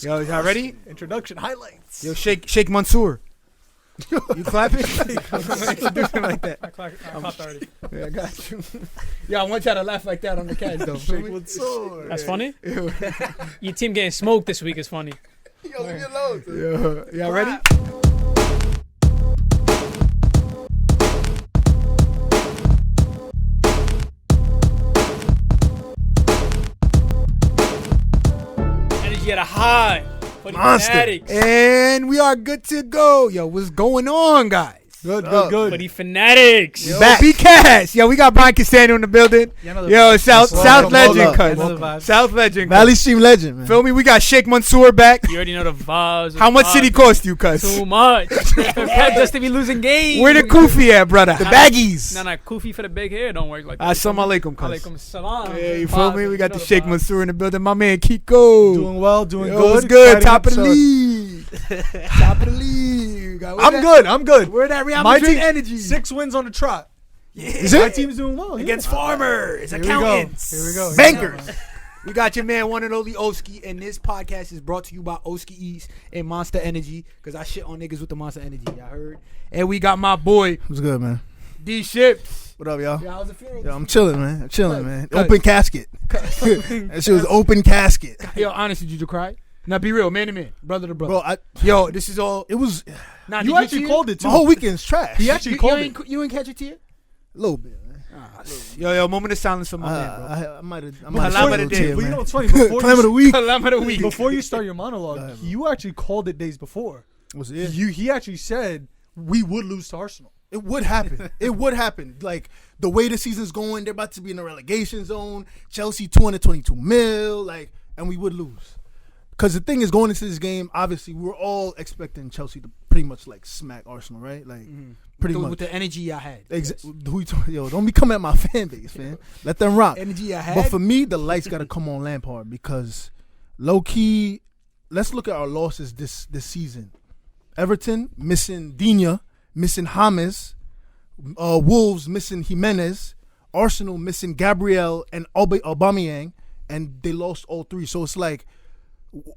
Yo, y'all ready? Introduction highlights. Yo, Sheikh Mansour. You clapping? I'm introducing like that. I clapped already. Yeah, I got you. Yo, I want y'all to laugh like that on the cast, though. Sheikh Mansour. That's funny? Your team getting smoked this week is funny. Yo, leave me alone. Yo, y'all ready? Energy at a high. For the Monster. Fanatics. And we are good to go. Yo, what's going on, guys? Good. For the Fanatics. Yo, B-Cast. Yo, we got Brian Cassano in the building. Yo, South Legend, cuz. South Legend. Valley Stream legend, man. Feel me? We got Sheikh Mansour back. You already know the vibes. How much did he cost you, cuz? Too much. Just to be losing games. Where the Kufi at, brother? The baggies. Nah, Kufi for the big hair don't work like that. Assalamu alaikum, cuz. Alaikum salam. Yeah, you feel me? We got the Sheikh Mansour in the building. My man Kiko. Doing well, doing Yo, good. what's good? Exciting Top of the episode. league. Top of the league. I'm good. Where that Real My Madrid team, energy? 6 wins on the trot. Yeah. My team's doing well. Against farmers, Here we go. accountants, Here we go. bankers. We got your man, one and only Oski, and this podcast is brought to you by Oski Eats and Monster Energy, because I shit on niggas with the Monster Energy, y'all heard? And we got my boy, What's good, man? D Ships. What up, y'all? Yo, how's it feel? Yo, I'm chilling, man. Cut. Open casket. That shit was open casket. Yo, honestly, did you cry? Now, be real, man to man, brother to brother. Bro, Yo, this is all. it was. Nah, You did actually cheer? called it, too. My whole weekend's trash. He actually called it. You ain't catch a tear? A little bit, man. Yo, moment of silence for my man, bro. I might have. Calamity of the day, But you man. know what's funny? Before Clam of the week. Calam of the week. Before you start your Go monologue, ahead, bro. you actually called it days before. Was it? He actually said we would lose to Arsenal. It would happen. It would happen. Like, the way the season's going, they're about to be in the relegation zone. Chelsea 222 mil. Like, and we would lose. Because the thing is, going into this game, obviously, we're all expecting Chelsea to pretty much, like, smack Arsenal, right? Like, pretty much. With the energy I had. Yo, don't be coming at my fan base, man. Let them rock. Energy I had. But for me, the lights got to come on Lampard because, low-key, let's look at our losses this season. Everton, missing Digne, missing James. Wolves, missing Jimenez. Arsenal, missing Gabriel and Aubameyang. And they lost all three. So it's like,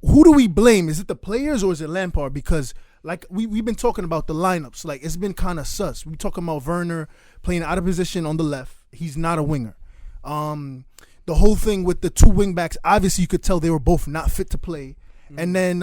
who do we blame? Is it the players or is it Lampard? Because like we've been talking about the lineups, like it's been kind of sus. We talking about Werner playing out of position on the left. He's not a winger. The whole thing with the two wing backs, obviously you could tell they were both not fit to play. And then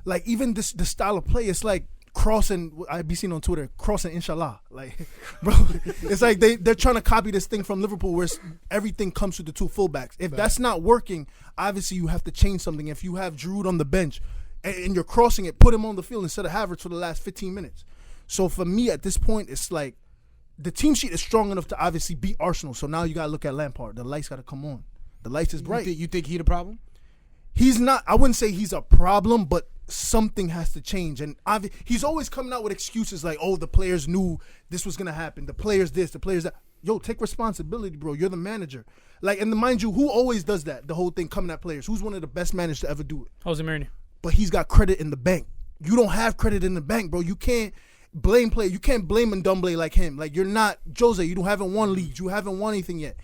like even the style of play, it's like crossing. I be seen on Twitter crossing inshallah. Like, bro, it's like they're trying to copy this thing from Liverpool where everything comes with the two fullbacks. If that's not working, obviously you have to change something. If you have Giroud on the bench and you're crossing it, put him on the field instead of Havertz for the last 15 minutes. So for me at this point, it's like the team sheet is strong enough to obviously beat Arsenal. So now you got to look at Lampard. The lights got to come on. The lights is bright. You think he the problem? He's not. I wouldn't say he's a problem, but something has to change. And he's always coming out with excuses like, oh, the players knew this was going to happen. The players this, the players that. Yo, take responsibility, bro. You're the manager. Like, and mind you, who always does that? The whole thing coming at players. Who's one of the best managers to ever do it? Jose Mourinho. But he's got credit in the bank. You don't have credit in the bank, bro. You can't blame play. You can't blame Ndombele like him. Like, you're not Jose. You haven't won leagues. You haven't won anything yet.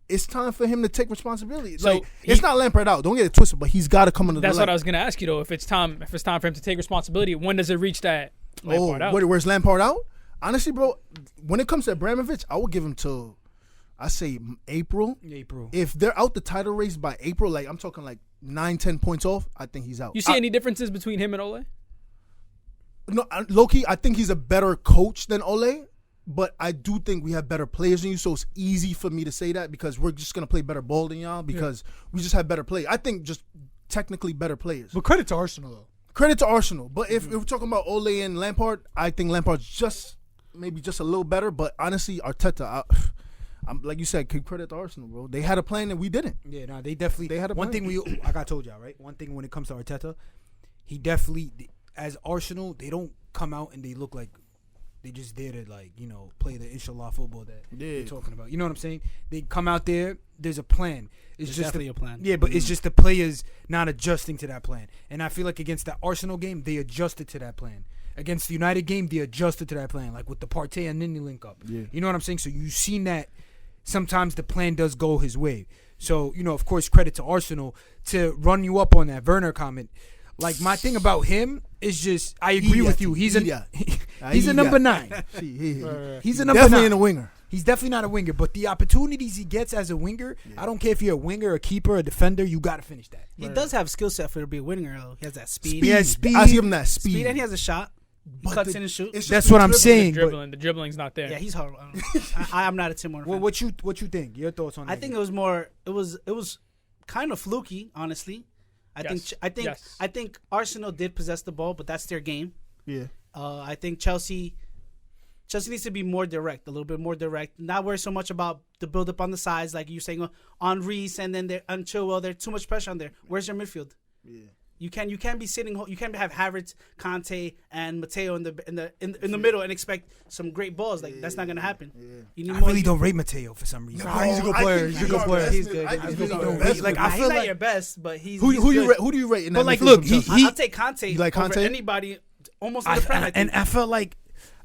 It's time for him to take responsibility. So like, it's not Lampard out. Don't get it twisted, but he's got to come into the light. That's what I was gonna ask you though. If it's time for him to take responsibility, when does it reach that Lampard out? Where's Lampard out? Honestly, bro, when it comes to Abramovich, I would give him till, I say April. If they're out the title race by April, like I'm talking like 9-10 points off, I think he's out. You see any differences between him and Ole? No, low-key, I think he's a better coach than Ole. But I do think we have better players than you, so it's easy for me to say that because we're just going to play better ball than y'all because we just have better players. I think just technically better players. But credit to Arsenal, though. Credit to Arsenal. But if we're talking about Ole and Lampard, I think Lampard's maybe just a little better. But honestly, Arteta, I'm like you said, give credit to Arsenal, bro. They had a plan and we didn't. Yeah, no, they definitely. They had a one plan. thing like I told y'all, right? One thing when it comes to Arteta, he definitely, as Arsenal, they don't come out and they look like they just there to, like, you know, play the inshallah football that they're talking about. You know what I'm saying? They come out there, there's a plan. It's just definitely a plan. Yeah, but it's just the players not adjusting to that plan. And I feel like against the Arsenal game, they adjusted to that plan. Against the United game, they adjusted to that plan, like with the Partey and Nini link up. Yeah. You know what I'm saying? So you've seen that sometimes the plan does go his way. So, you know, of course, credit to Arsenal to run you up on that Werner comment. Like my thing about him is just I agree with you. He's a number 9. He's a number definitely 9. in a winger. He's definitely not a winger, but the opportunities he gets as a winger, I don't care if you're a winger, a keeper, a defender, you got to finish that. He does have skill set for to be a winger, though. He has that speed. He has speed. I give him that speed. And he has a shot. He cuts in and shoots. That's what I'm saying. The dribbling's not there. Yeah, he's horrible. I'm not a Tim Warner fan. What you think? Your thoughts on that? I think it was more. It was kind of fluky, honestly. I think Arsenal did possess the ball, but that's their game. Yeah. I think Chelsea needs to be more direct, a little bit more direct. Not worry so much about the build up on the sides, like you saying on Reece, and then on Chilwell. There's too much pressure on there. Where's your midfield? Yeah. You can't be sitting. You can't have Havertz, Conte, and Mateo in the middle and expect some great balls. Like that's not gonna happen. Yeah. I really don't rate Mateo for some reason. No, he's a good player. He's a good player. He's good. I really don't he's rate. I feel like your best, but he's who he's do you rate in that? But like, midfield look, from Chelsea? I'll take Conte. You like Conte? Over anybody almost in the Prem. I think. And I felt like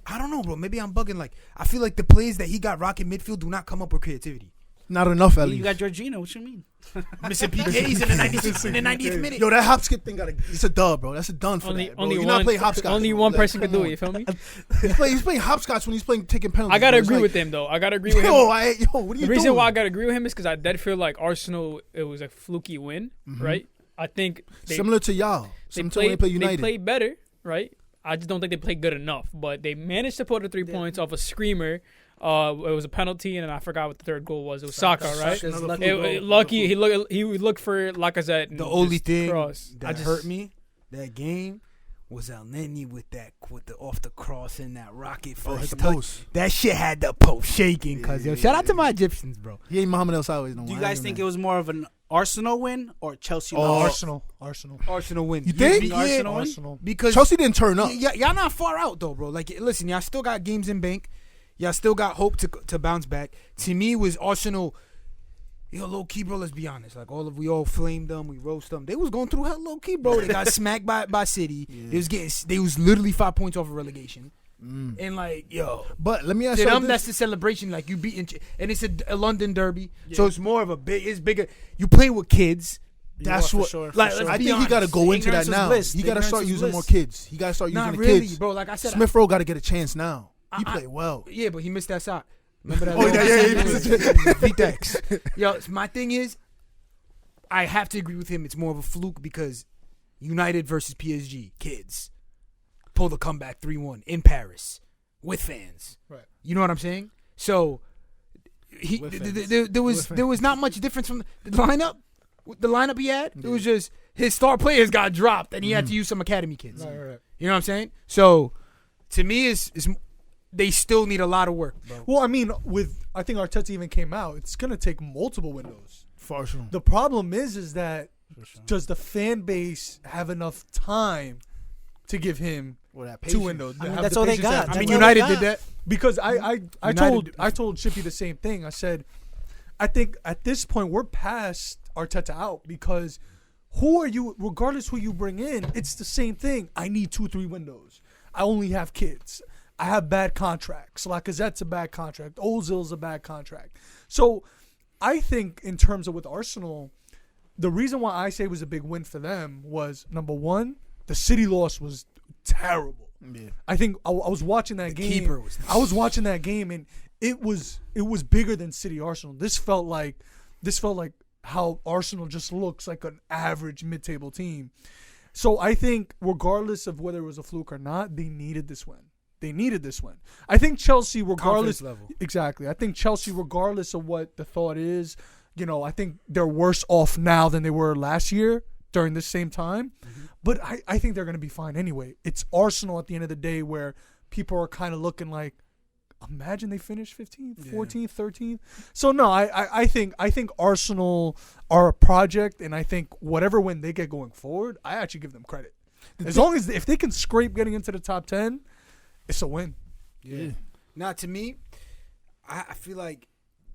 I don't know, bro. Maybe I'm bugging. Like I feel like the players that he got rocking midfield do not come up with creativity. Not enough, at least. You got Jorginho. What you mean? Missing PKs in the 90th minute. Yo, that hop skip thing it's a dub, bro. That's a done for that, bro. You're not playing hopscotch. Only one person can do it. You feel me? He's playing hopscotch when he's taking penalties. I gotta bro. agree with him though. I gotta agree with him. What are you doing? The reason why I gotta agree with him is because I did feel like Arsenal. It was a fluky win, right? I think similar to y'all. They play United. They played better, right? I just don't think they played good enough. But they managed to put the 3 points off a screamer. It was a penalty, and I forgot what the third goal was. It was Saka, right? Lucky he looked for Lacazette. The only thing cross. that hurt me that game was El Neni with the off the cross and that rocket first touch. That shit had the post shaking. Shout out to my Egyptians, bro. He ain't Muhammad El Sawi. No Do you guys think it was more of an Arsenal win or Chelsea? Arsenal win. You think? Yeah, Arsenal. Because Chelsea didn't turn up. Y'all not far out though, bro. Like, listen, y'all still got games in bank. Y'all still got hope to bounce back. To me, was Arsenal. Low key, bro. Let's be honest. Like we all flamed them, we roast them. They was going through hell low key, bro. They got smacked by City. Yeah. They was literally 5 points off of relegation. And like, but let me ask you. To them, that's the celebration. Like you beating, and it's a London derby, so it's more of it's bigger. You play with kids. That's what. Sure, like, I think he got to go into that now. He got to start using more kids. He got to start using the kids, bro. Like I said, Smith Rowe got to get a chance now. He played well. Yeah, but he missed that shot. Remember that? VTEX. Yo, my thing is, I have to agree with him. It's more of a fluke because United versus PSG, kids pull the comeback 3-1 in Paris with fans. Right. You know what I'm saying? So there was not much difference from the lineup. The lineup he had, it was just his star players got dropped and he had to use some academy kids. Right. You know what I'm saying? So to me, is they still need a lot of work, bro. Well, I mean, I think Arteta even came out. It's gonna take multiple windows. For sure. The problem is that does the fan base have enough time to give him 2 windows? I mean, that's all they got. I mean, United did that because I told Shippy the same thing. I said, I think at this point we're past Arteta out because who are you? Regardless who you bring in, it's the same thing. I need 2-3 windows. I only have kids. I have bad contracts. Lacazette's a bad contract. Ozil's a bad contract. So I think in terms of with Arsenal, the reason why I say it was a big win for them was, number one, the City loss was terrible. Yeah. I think I was watching that game. I was watching that game, and it was bigger than City Arsenal. This felt like how Arsenal just looks like an average mid-table team. So I think regardless of whether it was a fluke or not, they needed this win. I think Chelsea, regardless, exactly. I think Chelsea, regardless of what the thought is, I think they're worse off now than they were last year during this same time. Mm-hmm. But I think they're going to be fine anyway. It's Arsenal at the end of the day where people are kind of looking like, imagine they finish 15th, 14th, 13th. So no, I think Arsenal are a project, and I think whatever win they get going forward, I actually give them credit. Long as if they can scrape getting into the top 10. It's a win. Yeah. Now, to me, I feel like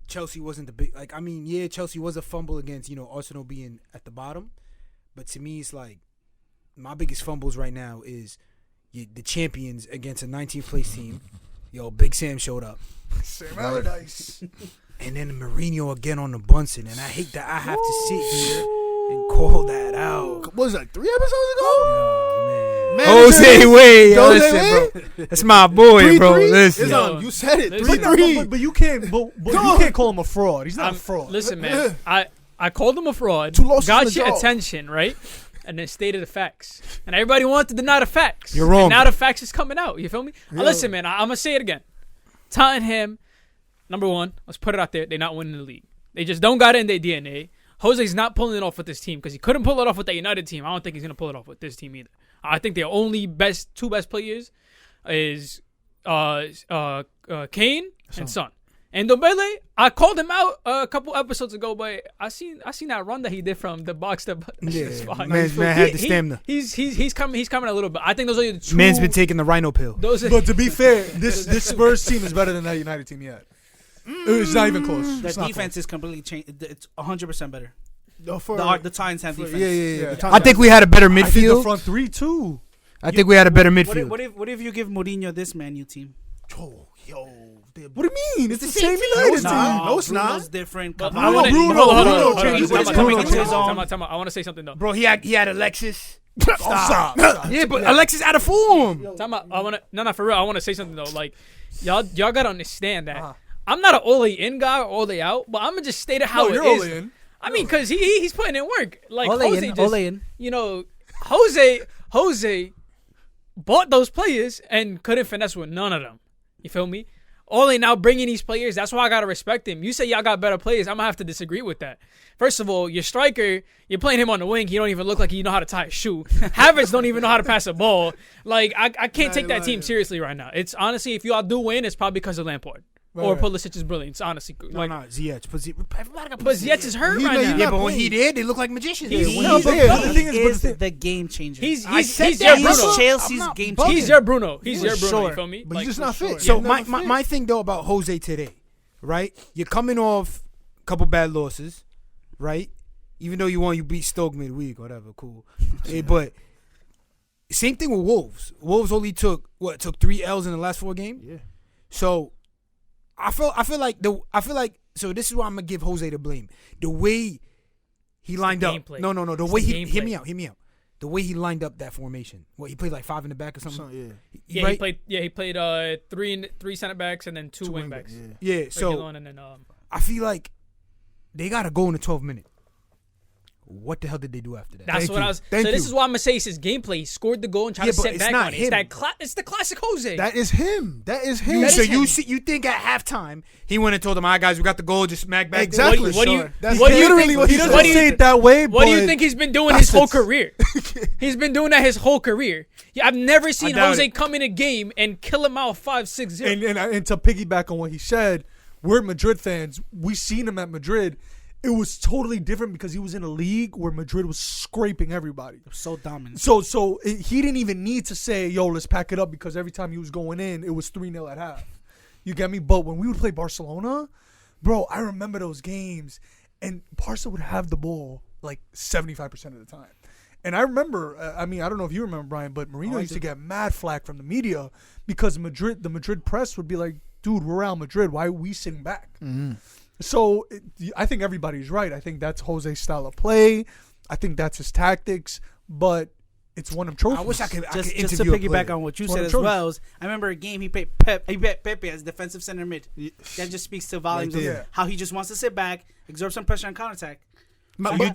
Chelsea wasn't the big... Like, I mean, yeah, Chelsea was a fumble against, Arsenal being at the bottom. But to me, it's like, my biggest fumbles right now is the champions against a 19th place team. Big Sam showed up. Sam Allardyce. And then Mourinho again on the Bunsen. And I hate that I have to sit here and call that out. What was that, 3 episodes ago? Man, Jose Wade. Jose Listen, bro. That's my boy, bro. 3-3? Listen. You said it. Listen. 3-3. But you can't. But you can't call him a fraud. He's not a fraud. Listen, man. I called him a fraud. 2 losses got from the your jaw. attention, right? And then stated the facts. And everybody wanted to deny the facts. You're wrong. And now the facts is coming out. You feel me? Yeah. Listen, man. I'm going to say it again. Tottenham, number one, let's put it out there. They're not winning the league. They just don't got it in their DNA. Jose's not pulling it off with this team because he couldn't pull it off with that United team. I don't think he's going to pull it off with this team either. I think their only two best players is Kane and Son. And Ndombele, I called him out a couple episodes ago, but I seen that run that he did from the box to Man had the stamina. He's coming a little bit. I think those are the two. Man's been taking the rhino pill. But to be fair, this Spurs team is better than that United team yet. It's not even close. Their defense is completely changed. It's 100% better. The Titans have defense. Yeah. I think we had a better I think the midfield. front three too. I think we had a better midfield. What if you give Mourinho this Man U team? Oh, yo. What do you mean? It's the same United team. No, it's not. Bruno's different. But Bruno changes his Bruno. his own. Time out. I want to say something though. Bro, he had Alexis. Stop. Yeah, but Alexis out of form. Time out. I want to. No, for real. I want to say something though. Like, y'all gotta understand that I'm not an Ole in guy or Ole out, but I'm gonna just state it how it you're is. Ole in. I mean, cause he's putting in work. Like Ole Jose in, just, Ole in. you know, Jose bought those players and couldn't finesse with none of them. You feel me? Ole now bringing these players. That's why I gotta respect him. You say y'all got better players. I'm gonna have to disagree with that. First of all, your striker, you're playing him on the wing. He don't even look like he know how to tie a shoe. Havertz don't even know how to pass a ball. Like I can't take that team seriously right now. It's honestly, if y'all do win, it's probably because of Lampard. Or Pulisic's brilliance, honestly. Like, No, Ziyech. but Ziyech is hurt right now. Yeah, but when he did, they look like magicians. He's the thing is, the game changer. He's said your that. Bruno. Chelsea's game changer. He's your Bruno. He's your Bruno. Sure. You feel me? But Like, he's just not fit. So Yeah, my thing though about Jose today, right? You're coming off a couple bad losses, right? Even though you beat Stoke midweek, whatever, cool. But same thing with Wolves. Wolves only took 3 L's in the last 4 games. Yeah. So I feel like so this is why I'm gonna give Jose the blame. The way he lined up. gameplay. No. The It's way the he gameplay. hear me out. The way he lined up that formation. What, he played like 5 in the back or something? Yeah, Right? he played 3 center backs and then 2 wing backs. Yeah, so Reguilon and then I feel like they got to go in the 12 minute. What the hell did they do after that? that's what I was. So this is why I'm gonna say it's his gameplay. He scored the goal and tried to but sit it's back not on it. him. It's the classic Jose. That is him. You think at halftime he went and told them, "All right, guys, we got the goal. Just smack back." Exactly. What do you? That's what do you literally think- what he He said. doesn't say it that way. What do you but think he's been doing his whole Bastards. career? He's been doing that his whole career. Yeah, I've never seen doubt Jose it. come in a game and kill him out 5-6-0. And to piggyback on what he said, we're Madrid fans. We seen him at Madrid. It was totally different because he was in a league where Madrid was scraping everybody. So dominant. So he didn't even need to say, "Yo, let's pack it up," because every time he was going in, it was 3-0 at half. You get me? But when we would play Barcelona, bro, I remember those games, and Barca would have the ball like 75% of the time. And I remember, I don't know if you remember, Brian, but Mourinho used to get mad flack from the media because the Madrid press would be like, "Dude, we're Real Madrid. Why are we sitting back?" Mm-hmm. So I think everybody's right. I think that's Jose's style of play. I think that's his tactics. But it's one of trophies. I wish I could Just to interview a piggyback player. on what you It's one said of as trophies. well. I remember a game he played Pepe as defensive center mid. That just speaks to volumes Right of there. how he just wants to sit back, exert some pressure on counterattack.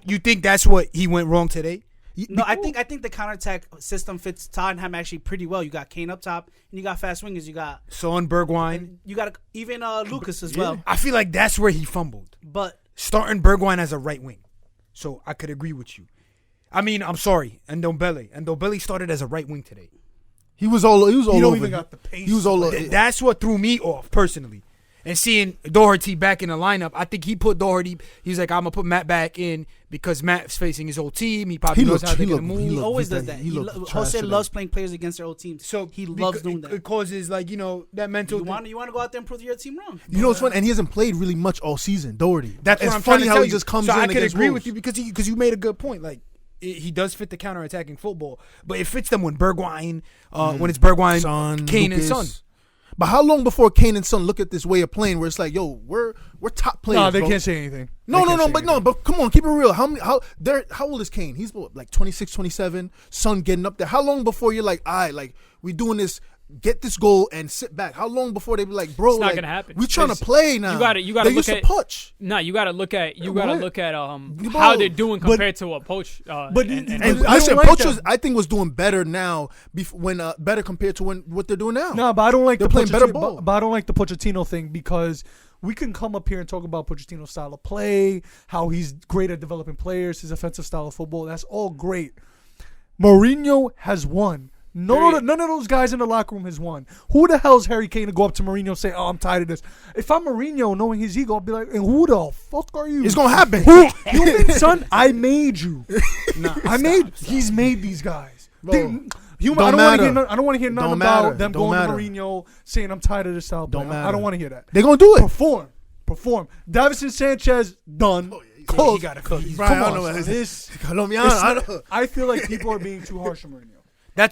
You think that's what he went wrong today? No, I think the counterattack system fits Tottenham actually pretty well. You got Kane up top, and you got fast wingers. You got Son, Bergwijn. you got even Lucas as well. I feel like that's where he fumbled. But Starting Bergwijn as a right wing. So I could agree with you. I mean, I'm sorry, Ndombele started as a right wing today. He was all He don't over. even got the pace. He was all over. That's what threw me off personally. And seeing Doherty back in the lineup, I think he put Doherty. He's like, I'm gonna put Matt back in because Matt's facing his old team. He probably knows how they're gonna move. he always he does looked- that. he looked trash Jose today. loves playing players against their old teams. So he loves doing that. It causes that mental. You want to go out there and prove your team wrong. You know what's funny? And he hasn't played really much all season. Doherty. That's it's what I'm funny trying to how tell he you. just comes so in I could against agree Wolves. with you because you made a good point. Like he does fit the counter-attacking football, but it fits them when Bergwijn, when it's Bergwijn, Son, Kane, Lucas. and Son. But how long before Kane and Son look at this way of playing where it's like, yo, we're top players? No, they bro. can't say anything. But come on, keep it real. How old is Kane? He's like 26, 27. Son getting up there. How long before you're like, all right, like we doing this? Get this goal and sit back. How long before they be like, bro? It's not like, gonna happen. We trying to play now. You gotta they look used at to punch. No, you gotta look at Bro, how they're doing compared to what Poach. And I listen, don't like Poach that. I think was doing better now. Better compared to what they're doing now. No, but I don't like They're playing better ball. But I don't like the Pochettino thing because we can come up here and talk about Pochettino's style of play, how he's great at developing players, his offensive style of football. That's all great. Mourinho has won. None of those guys in the locker room has won. Who the hell is Harry Kane to go up to Mourinho and say, "Oh, I'm tired of this"? If I'm Mourinho, knowing his ego, I'll be like, "And who the fuck are you?" It's gonna happen. You mean, son? I made you. He's made these guys. I don't want to hear nothing about them going to Mourinho saying, "I'm tired of this style." I don't want to hear that. They're gonna do it. Perform. Davison Sanchez done. He got to cook. I feel like people are being too harsh on Mourinho. I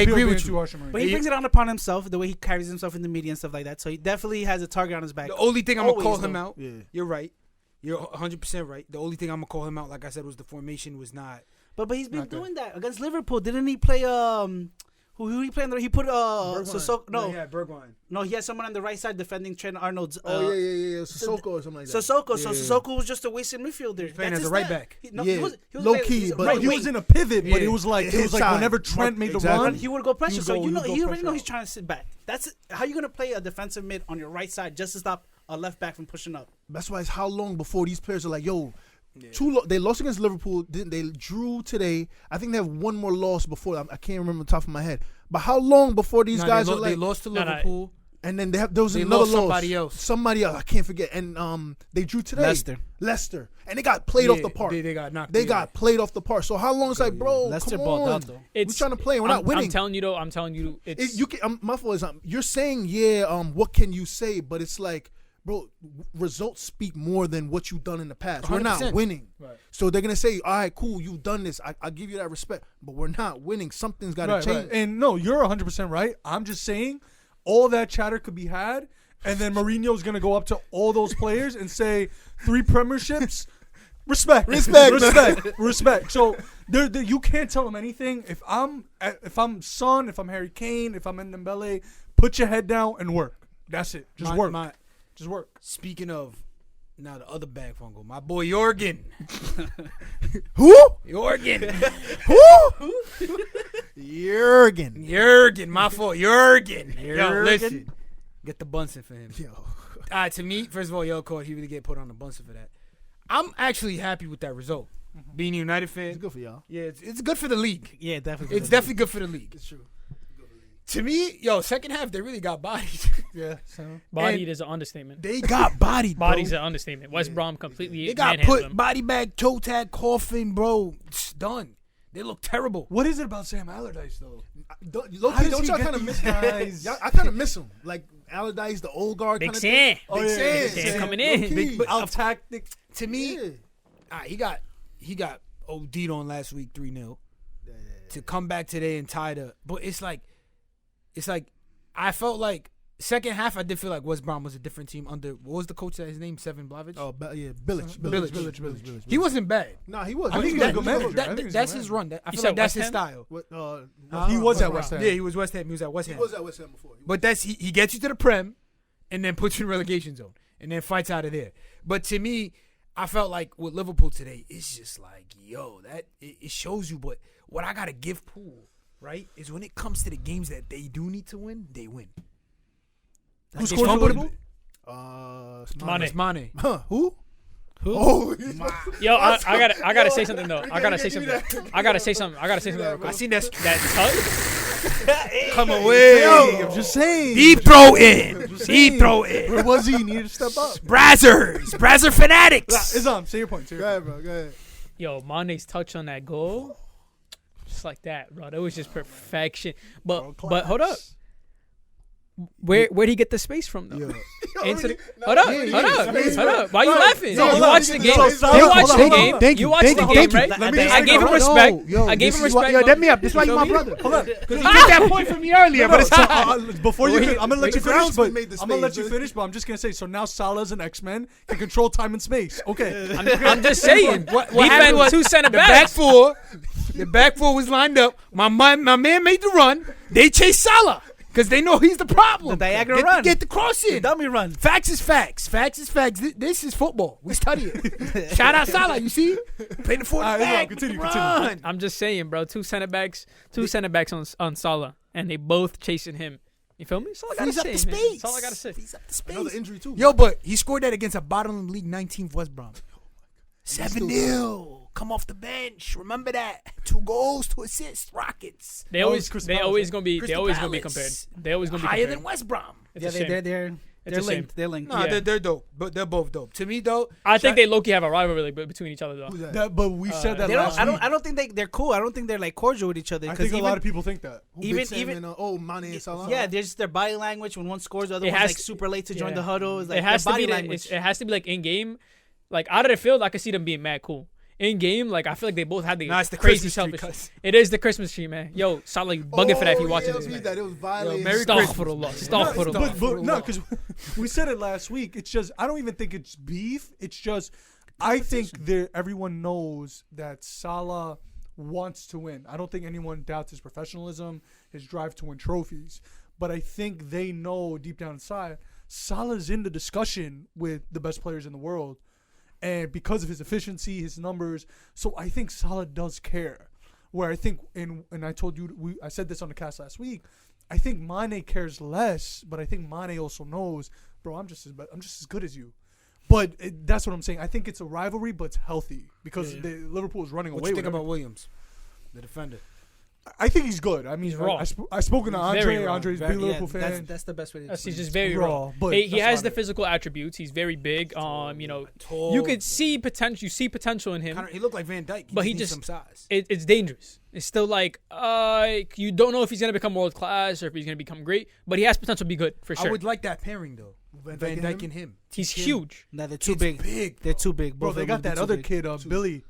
agree with you. But he brings it on upon himself, the way he carries himself in the media and stuff like that. So he definitely has a target on his back. The only thing I'm going to call him out, Yeah. you're right. You're 100% right. The only thing I'm going to call him out, like I said, was the formation was not. But he's been doing that against Liverpool. Didn't he play who he played? He put Sissoko. No, he had someone on the right side defending Trent Arnold's. Sissoko or something like that. Sissoko. So Sissoko was just a wasted midfielder. Playing as a right back. He Low was key, but He was in a pivot, but it was like Inside. whenever Trent made the Exactly. run, he would go pressure. So he he already know he's trying to sit back. That's how you gonna play a defensive mid on your right side just to stop a left back from pushing up. That's why it's how long before these players are like, yo. They lost against Liverpool. They drew today. I think they have one more loss before. I can't remember the top of my head. But how long before these guys are like? They lost to Liverpool. And then there was They another lost loss. Somebody else. I can't forget. And they drew today. Leicester. And they got played off the park. They got knocked. They got played off the park. So how long? It's like, bro, Leicester come balled on. out though. We're trying to play. We're not winning. I'm telling you, it's My fault is you're saying what can you say? But it's like, bro, results speak more than what you've done in the past. 100%. We're not winning. Right. So they're going to say, all right, cool, you've done this. I give you that respect. But we're not winning. Something's got to change. Right. And no, you're 100% right. I'm just saying all that chatter could be had. And then Mourinho's going to go up to all those players and say, 3 premierships, respect. So you can't tell them anything. If I'm Son, if I'm Harry Kane, if I'm Dembele, put your head down and work. That's it. Just work. Just work. Speaking of, now the other bag fungal, my boy Jorgen. Who? Jorgen. Jurgen. My fault. Jorgen. Yo, listen. Get the Bunsen for him. Yo. To me, first of all, he really get put on the Bunsen for that. I'm actually happy with that result. Being a United fan. It's good for y'all. Yeah, it's good for the league. Yeah, definitely. It's definitely good for the league. It's true. To me, second half, they really got bodied. Yeah. bodied is an understatement. They got bodied, bro. Body's an understatement. West Brom completely They got manhandled put them. body bag, toe tag, coffin, bro. It's done. They look terrible. What is it about Sam Allardyce, though? Don't y'all kind of miss guys? I kind of miss him. Like Allardyce, the old guard kind Big of Sam. thing. Big Sam coming in. But tactic. To me, he got OD'd on last week 3-0. To come back today and tie the, but it's like I felt like second half I did feel like West Brom was a different team under, what was the coach that his name, Seven Blavich? Oh, Bilic. He wasn't bad. Nah, he was. I think he's a good manager. That's his run. I feel like that's his style. He was at West Ham. Yeah, he was West Ham. He was at West Ham. He was at West Ham before. But he gets you to the Prem, and then puts you in relegation zone, and then fights out of there. But to me, I felt like with Liverpool today, it's just like, it shows you. But what I gotta give Poole, right, is when it comes to the games that they do need to win, they win. Who scored for Liverpool? Mane. Huh? Who? Oh, yo, I gotta say something though. I gotta say something real quick. I seen that touch. come away. I'm just saying. Deep throw in. Where was he? He needed to step up. Brazzer Fanatics. Isam, say your point. Go ahead, bro. Go ahead. Yo, Mane's touch on that goal, just like that, bro. That was just perfection. But hold up. Where'd he get the space from though? Hold up. Why you laughing? You hold on. watched the game. So, You watched the Thank game. you. You watched the game, right? I gave him respect. I gave him respect. Yo, let me up. This is why you my brother. Hold on. Because you get that point from me earlier, but it's Before you, I'm gonna let you finish. Groundsman But made the I'm gonna let space. you finish. But I'm just gonna say. So now Salah's an X-Men can control time and space. Okay. I'm just saying. What Defense, happened was 2 center the back backs. four. The back four was lined up. My man made the run. They chased Salah because they know he's the problem. The diagonal run. Get the cross in. The dummy run. Facts is facts. Facts is facts. This is football. We study it. Shout out Salah. You see, play the forward back. Continue. Run. I'm just saying, bro. 2 center backs on Salah, and they both chasing him. You feel me? That's all I gotta Freeze up say, the man. space. That's all I gotta say. Freeze up the space. Another injury too. Yo, but he scored that against a bottom of the league 19th West Brom. 7-0. Come off the bench. Remember that. 2 goals, 2 assists. Rockets. They always gonna be compared. They always gonna be higher compared. than West Brom. It's Yeah, a shame. they're It's a shame. linked. They're linked. Nah, Yeah. they're dope. But they're both dope. To me, though, I think they low-key have a rivalry between each other, though. Who's that? But we said that They last don't. week. I don't think they're cool. I don't think they're like cordial with each other. I 'cause think a even, lot of people think that. Who even- Big Sam even- and, Mane and Salah. yeah, there's their body language when one scores, the other It one's has like to- super late to join yeah. the huddle. It's like It has their to be body like, language. it has to be like in game, like out of the field. I can see them being mad cool. In game, like I feel like they both have the Nah, it's the crazy Christmas tree, selfish. cuz. It is the Christmas tree, man. Yo, Salah, you bugging for that if you watching this, It man. that. It was violent. Merry Astaghfirullah. Astaghfirullah. But no, because we said it last week. It's just I don't even think it's beef. It's just I think everyone knows that Salah wants to win. I don't think anyone doubts his professionalism, his drive to win trophies. But I think they know deep down inside Salah's in the discussion with the best players in the world. And because of his efficiency, his numbers, so I think Salah does care. Where I think, and I told you, I said this on the cast last week. I think Mane cares less, but I think Mane also knows, bro, I'm just as good as you. But that's what I'm saying. I think it's a rivalry, but it's healthy because Liverpool is running What away you with think it. about Williams, the defender? I think he's good. I mean, He's raw. I spoken to Very Andre. raw. Andre's a big Liverpool fan. That's the best way to He's explain just it. very Raw, raw. but He that's has what the I mean. physical attributes. He's very big. Tall. You could see potential. You see potential in him. He looked like Van Dijk, But he needs just- some size. It's dangerous. It's still like you don't know if he's gonna become world class or if he's gonna become great. But he has potential to be good for sure. I would like that pairing though. Van Dijk and him. He's huge. No, they're too Kid's big. big, They're too big. Bro, Both they of got them that are too other big. kid, Billy.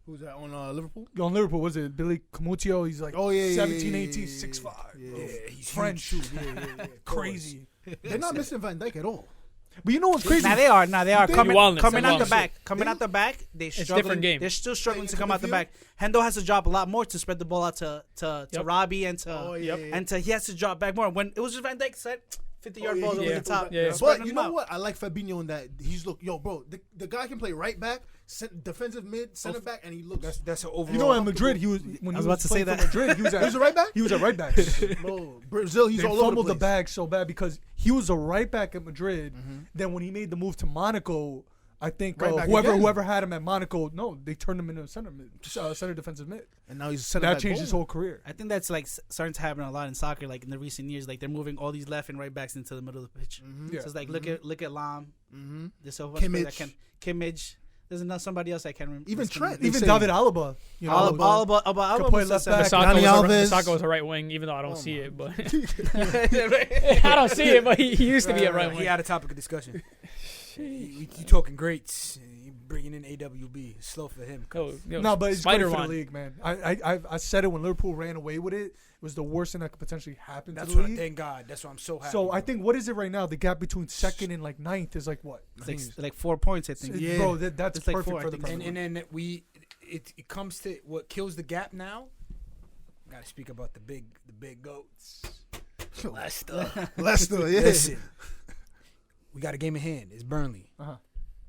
Who's that on Liverpool? On Liverpool, was it Billy Camutio? He's like 17, 18, yeah, 6'5". yeah, bro. yeah. He's French. Yeah. Crazy. They're not missing Van Dijk at all. But you know what's crazy? Now they are. Coming wildness. out the back. Coming out the back, they struggling. different game. They're still struggling to Playing come out the back. Hendo has to drop a lot more to spread the ball out to Yep. Robbie and to Oh, yeah, yeah. and to he has to drop back more. When it was just Van Dijk said 50-yard balls over yeah. the top. Yeah. spreading But you them know out. what? I like Fabinho in that he's bro. The guy can play right back, defensive mid, center back, and he looks. That's an overall. You know, at Madrid, he was when I he was about to say playing for that. Madrid, he was He was a right back. he was a right back. Bro, Brazil, he's They all over fumbled the the place. bag so bad because he was a right back at Madrid. Then when he made the move to Monaco, I think Right back again. whoever had him at Monaco, they turned him into a center defensive mid. And now he's a center That back. changed his whole career. I think that's like starting to happen a lot in soccer. Like in the recent years, like they're moving all these left and right backs into the middle of the pitch. Yeah. So it's like look at Lam. Mm-hmm. There's so much player that Kimmich. can Kimmich. There's another somebody else I can't remember. Even It's Trent. gonna- Even say- David Alaba, you know, Alaba could play was left a back. center. Dani Alves. Masako was a right wing, even though I don't see it, but I don't see it. But he used to be a right He wing. had a topic of discussion. You talking greats? You bringing in AWB? Slow for him. Yo, No, but it's Spider great for One. the league, man. I said it when Liverpool ran away with it. It was the worst thing that could potentially happen That's to the what. league. Thank God. That's why I'm so happy. So I think what is it right now? The gap between second and like ninth is like what? It's like 4 points, I think. Yeah. Bro, that's It's like perfect 4, I for the think. Premier and League. then it comes to what kills the gap now. Got to speak about the big goats. Leicester. Leicester, yeah. Listen, we got a game in hand. It's Burnley, Uh-huh.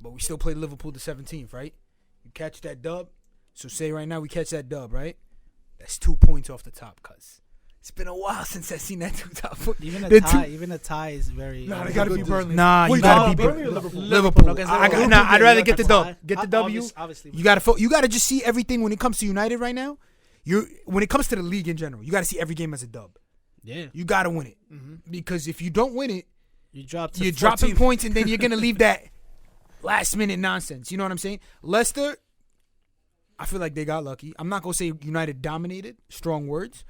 but we still play Liverpool the 17th, right? You catch that dub. So say right now we catch that dub, right? That's 2 points off the top, cuz. It's been a while since I've seen that two top foot. Even The a tie is very. Nah, they got to be Burnley. Nah, Wait, you gotta no, be Burnley or Liverpool. Liverpool? No, 'cause Liverpool- I'd rather get the Liverpool dub. tie. Get the W. Obviously. You gotta just see everything when it comes to United right now. When it comes to the league in general, you gotta see every game as a dub. Yeah. You gotta win it because if you don't win it, You dropped. you're dropping points, and then you're gonna leave that last minute nonsense. You know what I'm saying? Leicester, I feel like they got lucky. I'm not gonna say United dominated. Strong words.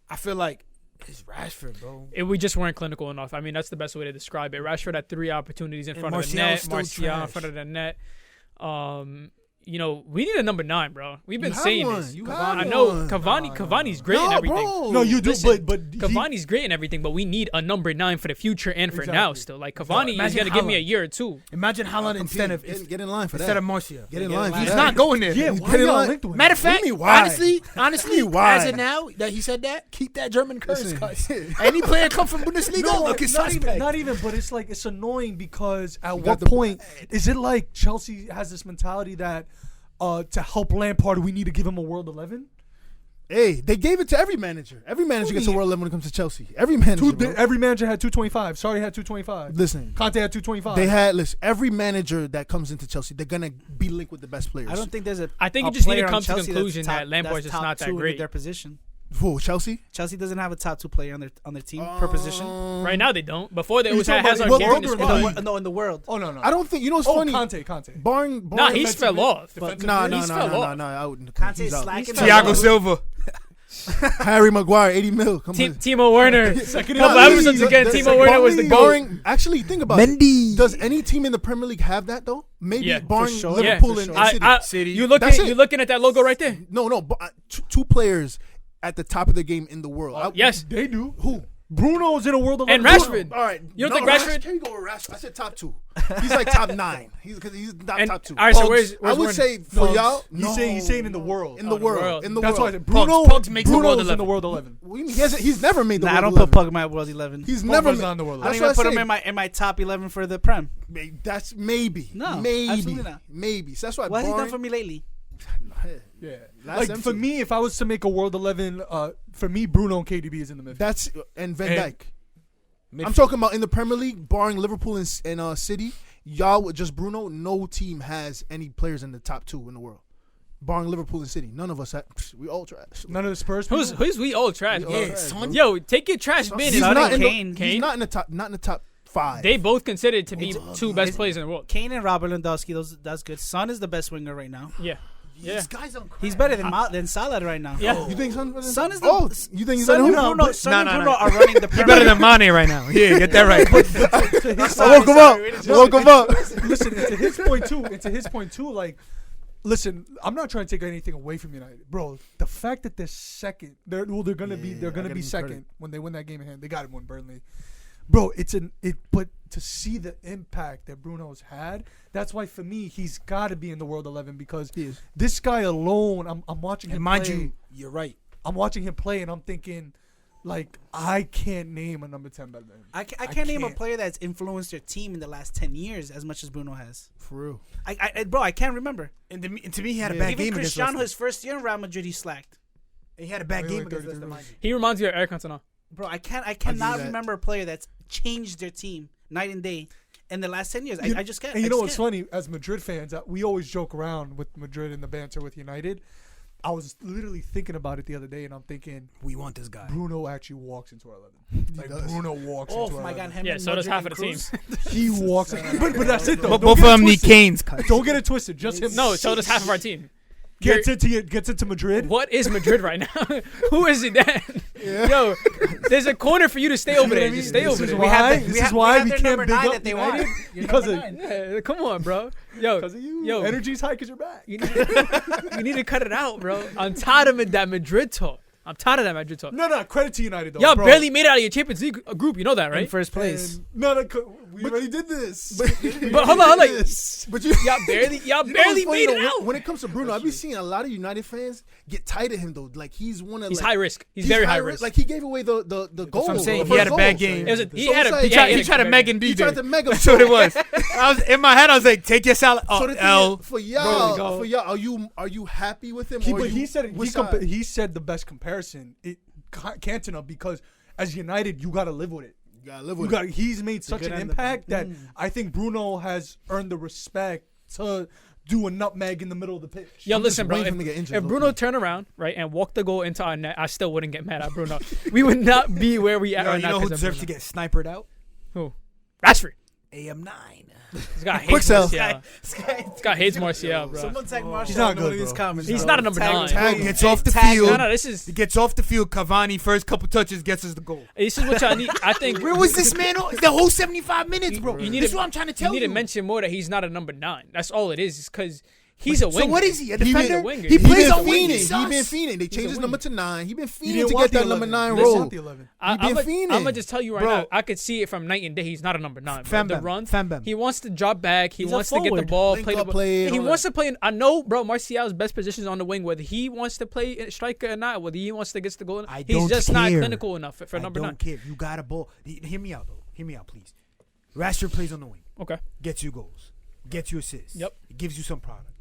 I feel like It's Rashford, bro. We just weren't clinical enough. I mean, that's the best way to describe it. Rashford had 3 opportunities in front of the net. Martial in front of the net. We need a number 9, bro. We've been saying this. I know Cavani's great and everything. Bro. No, you do, but Cavani's great and everything, but we need a number 9 for the future and for now still. Like Cavani is gonna give me a year or 2. Imagine Haaland instead of get in line for instead that. of Martial. Get in line. He's not going there. Yeah, why y'all linked with him? Matter of fact, honestly, why? as of now that he said that, keep that German curse. Any player come from Bundesliga, look, it's suspect. Not even, but it's like it's annoying because at what point is it like Chelsea has this mentality that to help Lampard we need to give him a World 11? Hey, they gave it to every manager. Every manager gets a World 11 when it comes to Chelsea. Every manager. Every manager had 225. Sorry, had 225. Listen, Conte had 225. They had every manager that comes into Chelsea, they're gonna be linked with the best players. I don't think there's a. I think you just need to come to the conclusion that Lampard's just not that great. Their position. Who, Chelsea? Chelsea doesn't have a top 2 player on their team per position. Right now they don't. Before they always had Hazard in the squad. No, in the world. Oh no. I don't think what's funny. Conte. Barring Nah, he's fell off. No. I wouldn't. Conte's slacking. Thiago Silva. Harry Maguire, 80 mil. Come on. Timo Werner. Couple episodes again, Timo Werner was the goal. Actually, think about it. Does any team in the Premier League have that though? Maybe barring Liverpool and City. You looking at that logo right there? No. But, 2 players at the top of the game in the world. Yes, they do. Who? Bruno's in a World 11. And Rashford. All right. You don't think Rashford? Here you go with Rashford. I said top 2. He's like top 9. He's not top 2. All right, so where's I would say for y'all. He's saying in the world. In the world. That's why I said Pugs makes the World 11. in the World 11. He's never made the World 11. I don't put Pug in my World 11. He's never made the World 11. I don't even put him in my top 11 for the Prem. That's maybe. No, maybe. absolutely not. Maybe. So that's why. What has he done for me lately? Yeah, like for me, if I was to make a World 11, for me, Bruno and KDB is in the midfield. And Van Dijk. I'm talking about in the Premier League, barring Liverpool and City. Y'all with just Bruno. No team has any players in the top 2 in the world, barring Liverpool and City. None of us. We all trash. None of the Spurs. Who's we all trash? Yeah, son. Yo, take your trash bin. He's not Kane. He's not in the top. Not in the top 5. They both considered to be 2 best players in the world. Kane and Robert Lewandowski. That's good. Son is the best winger right now. Yeah. This guy's on crack. He's better than Salah right now. Yeah. You think Son is the? Oh, you think he's Son and better? Bruno? Son and Bruno are running the Premier better than Mane right now. Yeah, get that right. I woke him up. Listen, into his point too. Like, listen, I'm not trying to take anything away from United, bro. The fact that they're second, they're gonna be second when they win that game in hand. They got it when Burnley. Bro, but to see the impact that Bruno's had, that's why for me he's got to be in the World 11 because this guy alone, I'm watching him. Mind play. you, you're right. I'm watching him play and I'm thinking, like, I can't name a number 10 better than him. I can't name a player that's influenced their team in the last 10 years as much as Bruno has. For real. I can't remember. And to me, he had a bad game against Cristiano, his first year in Real Madrid, he slacked. He had a bad game against Leicester. He reminds me of Eric Cantona. Bro, I cannot remember a player that's changed their team night and day in the last 10 years. I just can't. And you know what's funny? As Madrid fans, we always joke around with Madrid and the banter with United. I was literally thinking about it the other day, and I'm thinking, we want this guy. Bruno actually walks into our 11. Like, Bruno walks into our 11. Oh, my God. Him Yeah, so does half of the team. He walks in. But that's it, though. But both of them need Canes. Don't get it twisted. Just him. No, so does half of our team. Gets into Madrid. What is Madrid right now? Who is it then? Yeah. Yo, there's a corner for you to stay over there. Just stay over there. This is why we can't big up they United. want. Because of Yeah, come on, bro. Yo, because of you. Yo, energy's high because you're back. You need to cut it out, bro. I'm tired of that Madrid talk. No, credit to United though. Y'all bro. barely made it out of your Champions League group. You know that, right? In first place. And we already did this. But hold on. But y'all barely made it out. When it comes to Bruno, I've been seeing a lot of United fans get tight of him though. Like he's high risk. He's very high risk. Like he gave away the goal. I'm saying. He had a bad game. He tried to Megan D. He tried to meg him. That's what it was. In my head, I was like, take your salad. For y'all, are you happy with him? He said the best comparison. Cantona, because as United, you got to live with it. He's made such an impact that I think Bruno has earned the respect to do a nutmeg in the middle of the pitch. Yo, listen, bro. If Bruno turned around, right, and walked the goal into our net, I still wouldn't get mad at Bruno. We would not be where we are right now. You know who deserves to get snipered out? Who? Rashford. AM9. This guy Quick hates sell. Martial. This guy hates Martial, bro. Someone tag Martial. He's not in one of good, these bro. comments, He's bro. not a number Tag him, 9. tag Bro, him. gets off the Tag him. field. No, this is He gets off the field. Cavani first couple touches gets us the goal. this is what y'all need. I think Where was this man? The whole 75 minutes, bro. You need This to- is what I'm trying to tell you you. need to mention more that he's not a number 9. That's all it is because he's a winger. So what is he? A He been- defender? a winger. He He plays been on wing. fiending. He been fiending. They changed his a number to 9. He been He fiending didn't to want get the that number 11. 9 He didn't role. want the 11. I'm been fiending. gonna just tell you right Bro. now. I could see it from night and day. He's not a number 9. Bro. Fam The bam. run, Fam bam. he wants to drop back. He He's a wants to get the forward. ball, Link play the up ball. play, Yeah, he all wants that. to play. I know, bro. Martial's best position is on the wing. Whether he wants to play striker or not, whether he wants to get the goal, I he's don't just not care. clinical enough for number I 9. don't care. You got a ball. Hear me out, though. Hear me out, please. Rashford plays on the wing. Okay. Gets you goals. Gets you assists. Yep. Gives you some product.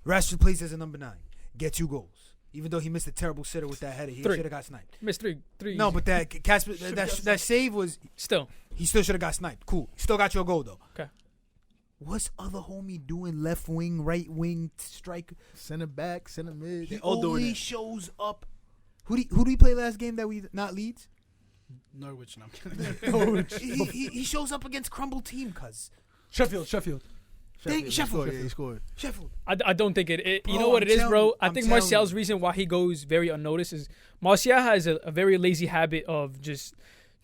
Rashford plays as a number 9. Gets you goals. Even though he missed a terrible sitter with that header, he 3. should have got sniped. Missed 3. No, but that Casper, that save was, Still. he still should have got sniped. Cool. Still got your goal, though. Okay. What's other homie doing? Left wing, right wing, striker. Center back, center mid. He all doing always it. shows up. Who do he play last game that we not Leeds? Norwich, no. he shows up against crumble team, cuz. Sheffield. Sheffield. He scored. Sheffield. I don't think it you Bro, know what I'm it is, telling bro? you, I I'm think telling Martial's you. reason why he goes very unnoticed is Martial has a very lazy habit of just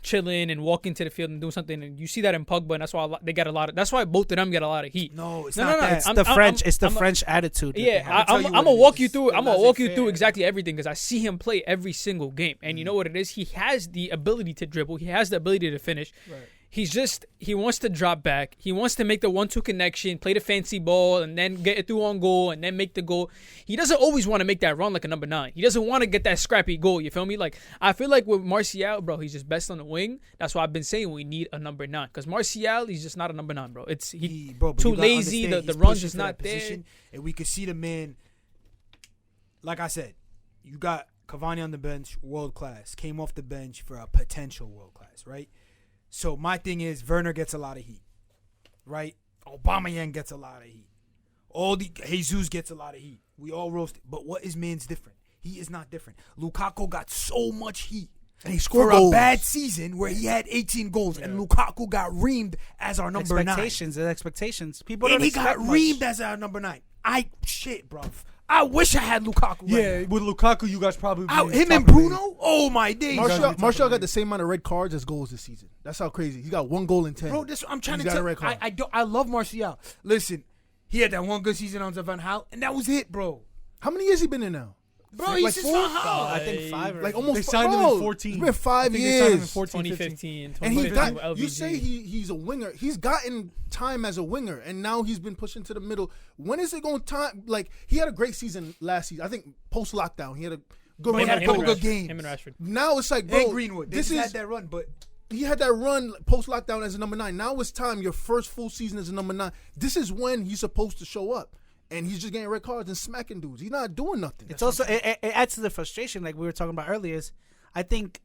chilling and walking to the field and doing something, and you see that in Pogba, and that's why they get a lot of. That's why both of them get a lot of heat. No, it's No, not no, that. It's I'm- the French. It's the I'm- French attitude. that they Yeah, have. tell you I'm what gonna it walk is. you through. I'm The gonna walk you laissez-faire. through exactly everything because I see him play every single game, and you know what it is. He has the ability to dribble. He has the ability to finish. Right. He wants to drop back. He wants to make the 1-2 connection, play the fancy ball, and then get it through on goal, and then make the goal. He doesn't always want to make that run like a number 9. He doesn't want to get that scrappy goal. You feel me? Like I feel like with Martial, bro, he's just best on the wing. That's why I've been saying we need a number 9 because Martial, he's just not a number 9, bro. It's Bro, but too you gotta lazy. understand, The he's run's pushing just for that not there. position, and we could see the man. Like I said, you got Cavani on the bench, world class. Came off the bench for a potential world class, right? So my thing is, Werner gets a lot of heat, right? Aubameyang gets a lot of heat. Jesus gets a lot of heat. We all roasted, but what is man's different? He is not different. Lukaku got so much heat. And he For scored a goals. bad season where he had 18 goals and Lukaku got reamed as our number 9. Expectations. People And don't he got expect much. reamed as our number 9. Bruv. I wish I had Lukaku. Yeah, with Lukaku, you guys probably Him top and of the Bruno? league. Oh my days. Martial got the same amount of red cards as goals this season. That's how crazy. He got 1 goal in 10. Bro, this I'm trying He's to got a tell. red card. I love Martial. Listen, he had that one good season on Van Gaal, and that was it, bro. How many years he been in now? Bro, he's Like just 4? Van Gaal. I think 5 or Like almost They signed him bro, in 14. It's been 5 I think they signed him in years. 14, 2015, And he 2015 got. with You LVG. say he's a winger. He's gotten time as a winger, and now he's been pushed into the middle. When is it going time? Like he had a great season last season. I think post lockdown he had a good He run. had a Him and couple good Rashford. games. Him and Rashford. Now it's like, bro, And Greenwood. this They is had that run, but he had that run post lockdown as a number 9. Now it's time. Your first full season as a number 9. This is when he's supposed to show up, and he's just getting red cards and smacking dudes. He's not doing nothing. It's also it adds to the frustration, like we were talking about earlier. Is I think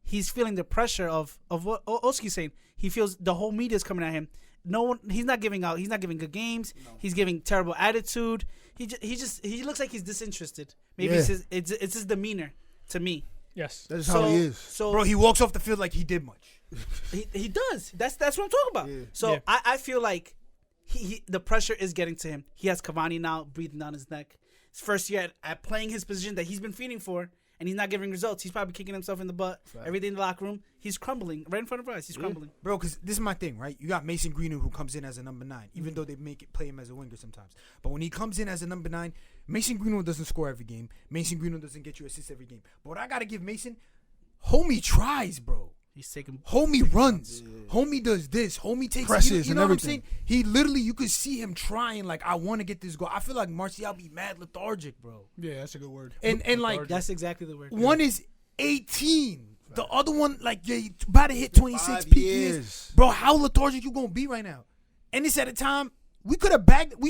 he's feeling the pressure of what Oski's saying. He feels the whole media is coming at him. No one, he's not giving out. He's not giving good games. No. He's giving terrible attitude. He looks like he's disinterested. Maybe it's his demeanor to me. Yes. That's how he is. So bro, he walks off the field like he did much. he does. That's what I'm talking about. Yeah. So Yeah. I feel like the pressure is getting to him. He has Cavani now breathing down his neck. His first year at playing his position that he's been feeding for, and he's not giving results. He's probably kicking himself in the butt. Right. Every day in the locker room, he's crumbling right in front of us. He's crumbling. Bro, because this is my thing, right? You got Mason Greenwood who comes in as a number 9, even though they play him as a winger sometimes. But when he comes in as a number 9, Mason Greenwood doesn't score every game. Mason Greenwood doesn't get you assists every game. But what I got to give Mason, homie tries, bro. He's taking. Homie runs. Homie does this. Homie takes Presses you know and what I'm everything. saying? He literally, you could see him trying, like, I want to get this goal. I feel like Martial be mad lethargic, bro. Yeah, that's a good word. And like, That's exactly the word. one is 18. The other one, like, you about to hit 26 5 peak years. years. Bro, how lethargic you going to be right now? And it's at a time, we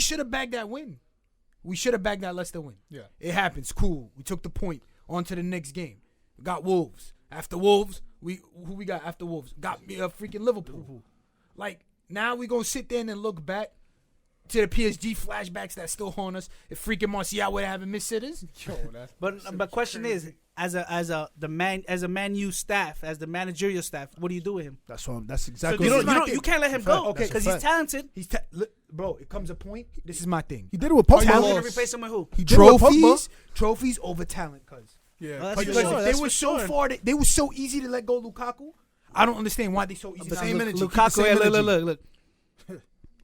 should have bagged that win. We should have bagged that Leicester win. Yeah. It happens. Cool. We took the point. On to the next game. We got Wolves. After Wolves, who we got after Wolves? Got me a freaking Liverpool. Like, now we going to sit there and look back to the PSG flashbacks that still haunt us. If freaking Martial would have missed sitters. Yo, that's But question is, as a Man U staff, as the managerial staff, what do you do with him? That's exactly. So what you can't let him go because he's talented. Bro, it comes a point. This is my thing. He did it with Pogba. You're going to replace him with who? He did it with Pogba. Trophies over talent, cuz. Yeah, They were so far. They were so easy to let go Lukaku. I don't understand why they so easy. Lukaku, look.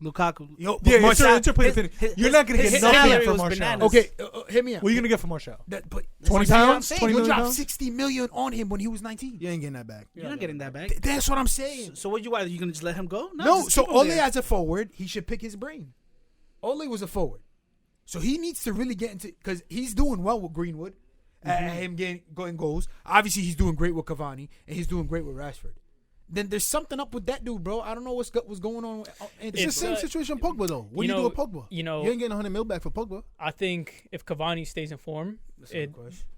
Lukaku. Yo, you're not gonna get nothing from Martial. Okay, hit me out. What are you gonna get from Martial? But 20 pounds? 20 you million dropped pounds? 60 million on him when he was 19. You ain't getting that back. You're not getting that back. That's what I'm saying. So what you want? Are you gonna just let him go? No. just So keep him Ole there. as a forward, he should pick his brain. Ole was a forward, so he needs to really get into because he's doing well with Greenwood. Him going goals. Obviously, he's doing great with Cavani and he's doing great with Rashford. Then there's something up with that dude, bro. I don't know what's going on. It's the same situation with Pogba, though. What do you do with Pogba? You ain't getting 100 mil back for Pogba. I think if Cavani stays in form, with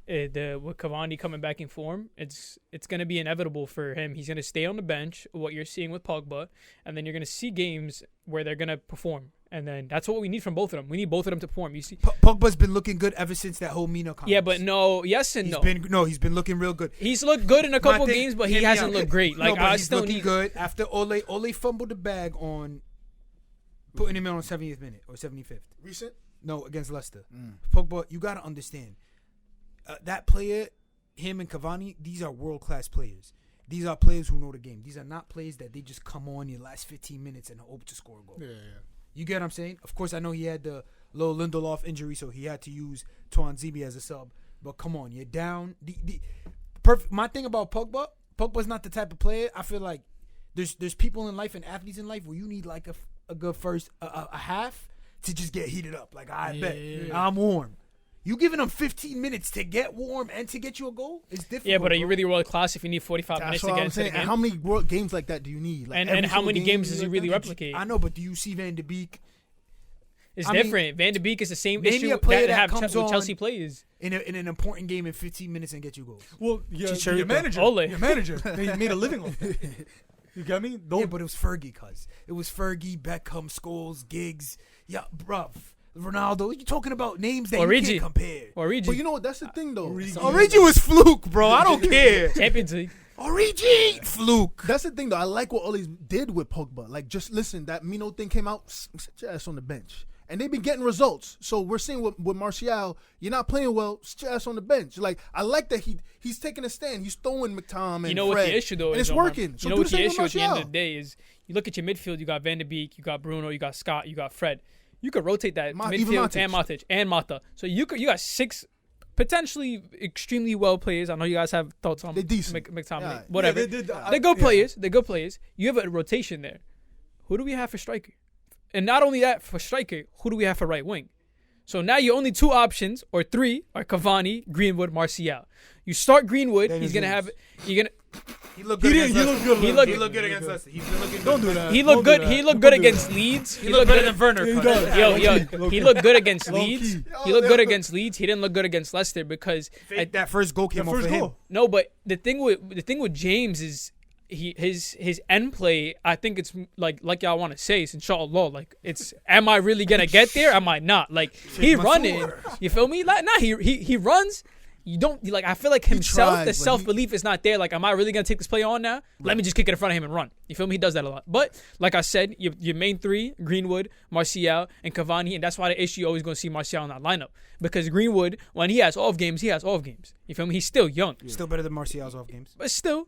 Cavani coming back in form, it's going to be inevitable for him. He's going to stay on the bench, what you're seeing with Pogba, and then you're going to see games where they're going to perform. And then that's what we need from both of them. We need both of them to perform. You see, Pogba's been looking good ever since that whole Mina comments. Yeah, but no, yes and no. He's been looking real good. He's looked good in a couple games, but he hasn't looked great. Like no, but I he's still looking need good after Ole fumbled the bag on putting him in on 70th minute or 75th. Recent? No, against Leicester. Pogba, you got to understand that player, him and Cavani, these are world class players. These are players who know the game. These are not players that they just come on your last 15 minutes and hope to score a goal. Yeah. You get what I'm saying? Of course, I know he had the low Lindelof injury, so he had to use Tuanzebe as a sub. But come on, you're down. My thing about Pogba's not the type of player. I feel like there's people in life and athletes in life where you need like a good first a half to just get heated up. Like I'm warm. You giving them 15 minutes to get warm and to get you a goal? It's difficult. Yeah, but are you really world class if you need 45 minutes to get into the game? And how many games like that do you need? Like and how many games does he really replicate? I know, but do you see Van de Beek? It's different. Van de Beek is the same issue that comes with Chelsea plays. In an important game in 15 minutes and get you goals. Well, your manager. Ole. Your manager. They made a living off it. You get me? Yeah, but it was Fergie, cuz. It was Fergie, Beckham, Scholes, Giggs. Yeah, bruv. Ronaldo, you talking about names that you can't compare. Origi. But you know what? That's the thing, though. Origi was fluke, bro. I don't care. Champions League. Origi, fluke. That's the thing, though. I like what Ole did with Pogba. Like, just listen, that Mino thing came out, sit your ass on the bench. And they've been getting results. So we're seeing with Martial, you're not playing well, sit your ass on the bench. Like, I like that he's taking a stand. He's throwing McTom and what Fred, the issue, though, and is? it's working. So you know what the issue with at the end of the day is? You look at your midfield, you got Van de Beek, you got Bruno, you got Scott, you got Fred. You could rotate that midfield and Matic and Mata. So you got 6 potentially extremely well players. I know you guys have thoughts on McTominay. Whatever. They're good players. They're good players. You have a rotation there. Who do we have for striker? And not only that, for striker, who do we have for right wing? So now your only 2 options, or 3, are Cavani, Greenwood, Martial. You start Greenwood, he's going to have... He looked good against Leicester. He looked good against Leicester. He's been looking good. Don't do that. He looked good. He looked good against Leeds. He looked better than Werner. He looked good against Leeds. He looked good against Leeds. He didn't look good against Leicester because that first goal came off of him. No, but the thing with James is his end play. I think it's like y'all want to say, it's inshallah. Like it's, am I really gonna get there? Am I not? Like he running. You feel me? Like he runs. You don't like. I feel like himself. The self belief is not there. Like, am I really gonna take this play on now? Right. Let me just kick it in front of him and run. You feel me? He does that a lot. But like I said, your main 3: Greenwood, Martial, and Cavani, and that's why the issue you're always gonna see Martial in that lineup, because Greenwood, when he has off games, he has off games. You feel me? He's still young. Yeah. Still better than Martial's off games. But still.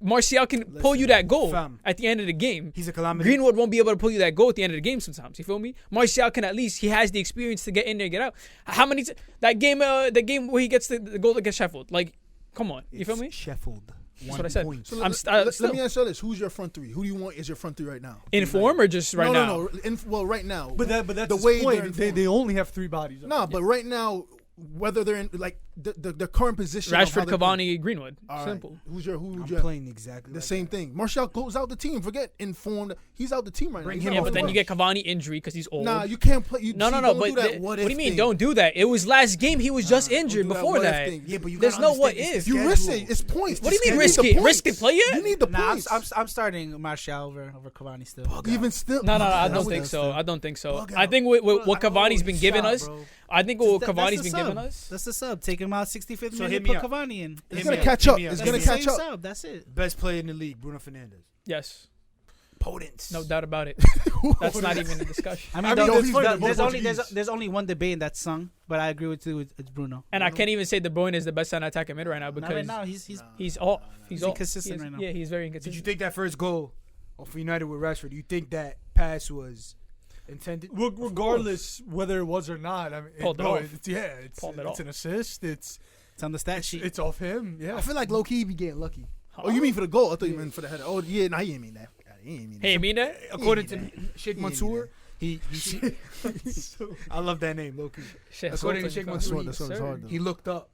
Martial can pull you that goal at the end of the game. He's a calamity. Greenwood won't be able to pull you that goal at the end of the game sometimes. You feel me? Martial can at least, he has the experience to get in there and get out. How many that game where he gets the goal against Sheffield? Like, come on. You feel me? Sheffield. That's what I said. So let me answer this. Who's your front 3? Who do you want as your front 3 right now? In form or just right now? No. Right now. But that's the way point. They only have 3 bodies. No, but right now, whether they're in like the current position, Rashford, Cavani, Greenwood. Simple. Who's your I'm playing exactly the same thing. Martial goes out the team. Forget informed. He's out the team right now. Yeah, but then you get Cavani injury because he's old. Nah, you can't play. No. But what do you mean? Don't do that. It was last game. He was just injured before that. Yeah, but there's no what if. You risk it. It's points. What do you mean risk it? Risk it, play it. You need the points. I'm starting Martial over Cavani still. Even still. No. I don't think so. I think what Cavani's been giving us. I think what Cavani's been giving us. That's the sub. Take him out 65th So minute. hit me Put up. Cavani in. It's gonna catch up. It's That's gonna the catch same up. sub. That's it. Best player in the league, Bruno Fernandes. Yes, Potence. no doubt about it. That's not even a discussion. I mean, yo, he's funny. there's only one debate that's sung, but I agree with you. It's Bruno. And I can't even say De Bruyne is the best on attacking mid right now Not because right now. He's he's off. He's off. inconsistent right now. Yeah, he's very Did inconsistent. you think that first goal for United with Rashford? Do you think that pass was intended? Regardless whether it was or not, I mean, Pulled it off. It's an assist. It's on the stat sheet. It's off him. Yeah. I feel like low key he be getting lucky. Oh, you mean for the goal? I thought you meant for the header. Oh, yeah, nah, he ain't mean that. He ain't mean that. Hey, mean that? According to Sheikh Mansour, he I love that name, low key. Shit, According to Sheikh Mansour, That's what it's hard, though. he looked up.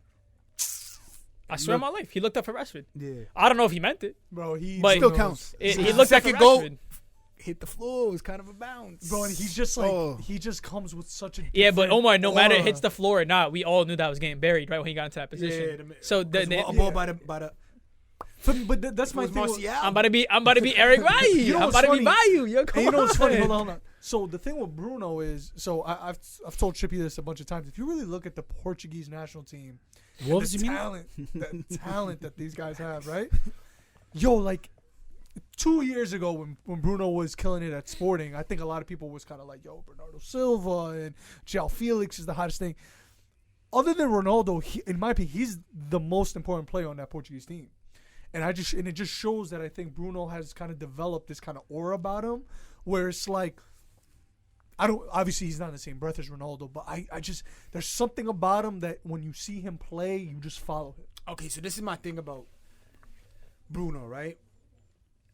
I swear on my life, he looked up for Rashford. Yeah. I don't know if he meant it. Bro, he But- Still counts. He looked up for Second goal. Rashford. Hit the floor. It was kind of a bounce. Bro, and he's just like Oh. he just comes with such a Yeah, but different Omar, no matter it aura. hits the floor or not, we all knew that was getting buried right when he got into that position. So a ball by the. But that's my was thing. Martial. I'm about to be Eric Bailly. You know I'm what's about to be funny? Bayou. Yo, And come you know what's funny? on. Hold on. So the thing with Bruno is, so I've told Chippy this a bunch of times. If you really look at the Portuguese national team, Wolves, the you mean? talent that these guys have, right? Yo, like 2 years ago when Bruno was killing it at Sporting, I think a lot of people was kind of like, yo, Bernardo Silva and João Felix is the hottest thing. Other than Ronaldo, in my opinion, he's the most important player on that Portuguese team. And it just shows that I think Bruno has kind of developed this kind of aura about him, where it's like, obviously he's not in the same breath as Ronaldo, but I just there's something about him that when you see him play, you just follow him. Okay, so this is my thing about Bruno, right?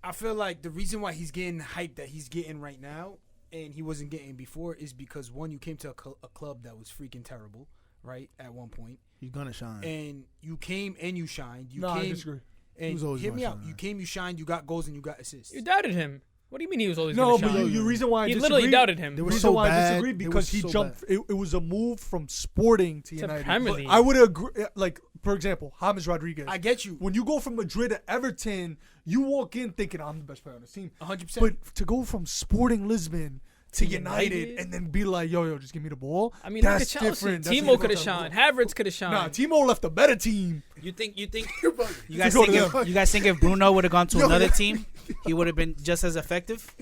I feel like the reason why he's getting hype that he's getting right now and he wasn't getting before is because, one, you came to a club that was freaking terrible, right, at one point. He's gonna shine. And you came and you shined. I disagree. And was always hear me gonna out. shine. You came, you shined, you got goals, and you got assists. You doubted him. What do you mean he was always No, going to but shine? the reason why I He disagree, literally doubted him. They were reason so why I bad. disagree They because were he so jumped. It was a move from Sporting to To United. Premier But League. I would agree. Like, for example, James Rodriguez. I get you. When you go from Madrid to Everton, you walk in thinking I'm the best player on this team. 100%. But to go from Sporting Lisbon to United United? and then be like, yo, just give me the ball. I mean, that's look at Chelsea. different. That's Timo a could have different shined. type of Havertz could have ball. shined. Nah, Timo left a better team. You think you To guys go think to if if Bruno would have gone to another team, he would have been just as effective?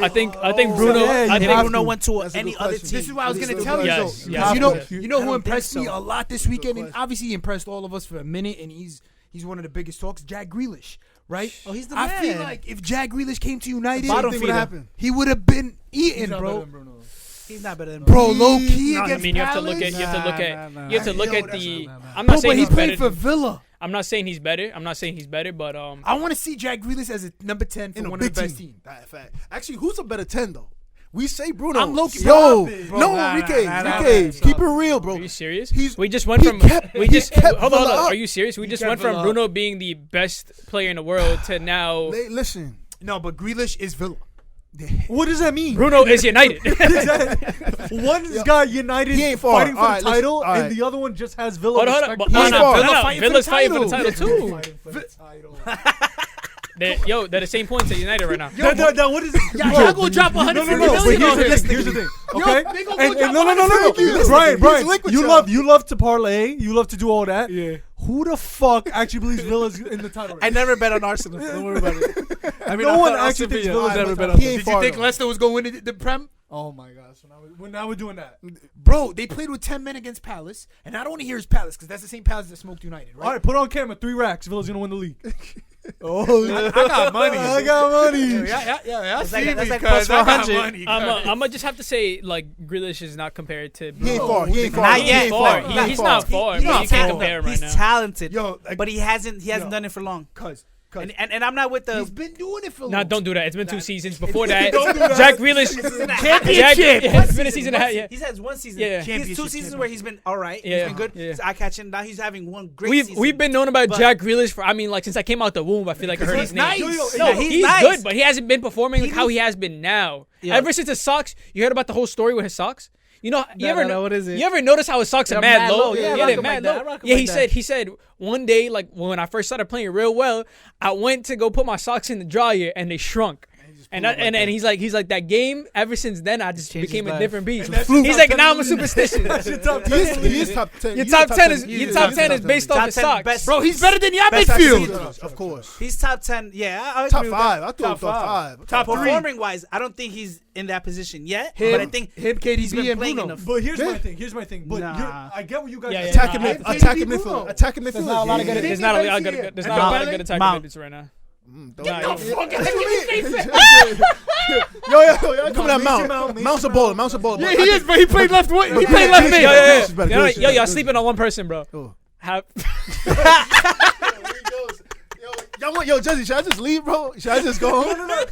I think Bruno. yeah, I you If think have Bruno to. went to That's a any good other question. team, This is what I was This going is to a tell good you, though. question. Because Yes. you know I who don't impressed think me so. a lot this weekend, and question. obviously he impressed all of us for a minute, and he's one of the biggest talks, Jack Grealish, right? Oh, he's the I man. feel like if Jack Grealish came to United, Bottom thing feeder. would happen. He would have been He's eaten, not better bro. than Bruno. he's not better than Bro, low key I against mean, you have to Palace. look at. You have to look Nah, at. nah, You have to nah. look Yo, at that's the. not- nah. I'm not Bro, saying but he he's played better. for Villa. I'm not saying he's better. But I want to see Jack Grealish as a number 10 for in a one big of the best team. teams. That fact. Actually, who's a better 10 though? We say Bruno. I'm low-key- Yo, Stop it, no, bro. Nah, Enrique, nah, nah, Enrique, nah, keep nah. it real, bro. are you serious? He's- We just went he from. kept- We he just kept hold on. Villa up. Are you serious? We just kept went from Villa up. Bruno being the best player in the world to now. Listen, No, but Grealish is Villa. What does that mean? Bruno is United. One's got United He ain't far. fighting for All the right, listen. title, All right. and the other one just has Villa. Hold on. respect- But He's no, far. no, Villa fighting for Villa's the fighting for the title. title too. Fighting for the title. They're the same points at United right now. What is it? Y'all gonna drop 150 But million on him. here's the thing. Okay, they gonna and go drop no, 150 million. Brian, He's linked with you y'all. love to parlay, you love to do all that. Yeah. Who the fuck actually believes Villa's in the title? I never bet on Arsenal. Don't worry about it. I mean, No I one thought actually Aston thinks Villa. Villa's Never in the bet title. on he ain't Did you far think though. Leicester was going to win the Prem? Oh my gosh! So now we're doing that. Bro, they played with 10 men against Palace, and I don't want to hear his Palace because that's the same Palace that smoked United, right? All right, put on camera 3 racks. Villa's gonna win the league. I got money. I got money. Yeah, That's like plus I got 100. money. I'm gonna just have to say like Grealish is not compared to. He ain't Bruno. far. He ain't far. Not He yet. ain't far. He's not far. He's but not you can't far. compare him right He's now. talented, Yo, but he hasn't done it for long. Cuz. And I'm not with the. He's been doing it for Nah, long. don't do that. It's been 2 seasons. Before that, Don't do that. Jack Grealish, Championship. It's been a season and a half. Yeah. He's had one season. Yeah. He's 2 seasons where he's been all right. Yeah. He's been good. Yeah. He's eye-catching. Now he's having one great season. We've been known about But- Jack Grealish for like since I came out the womb. I feel like I heard his name. nice. No, Yeah, he's nice. good, but he hasn't been performing like how he has been now. Yeah. Ever since his socks, you heard about the whole story with his socks. You know, No, what is it? You ever notice how his socks are They're mad mad low? low. Yeah, I rock they're 'em mad like that. low. I rock 'em Yeah, like he said one day, like when I first started playing real well, I went to go put my socks in the dryer and they shrunk. And he's like that game. Ever since then, I just became a different beast. He's He's like, now I'm a superstition. He is top 10. Your top 10 is based off his socks. Bro, he's better than your best midfield. Of course. He's top 10. Yeah, I Top agree with 5. that. I thought top 5. Top 3. Performing wise, I don't think he's in that position yet. But I think him, he's been KDB, and playing Bruno. enough. But here's my thing. But Nah. I get what you guys are Attacking Bruno. midfield. Attacking midfield. There's not a lot of good. There's not a lot of good. There's not a lot of good attacking midfielders right now. Yo, come on, Mount. Mount's a baller. Yeah, he is, but he played left wing. He played left mid. Yo, y'all sleeping on one person, bro. Oh. Yo, Jesse, should I just leave, bro? Should I just go home? No.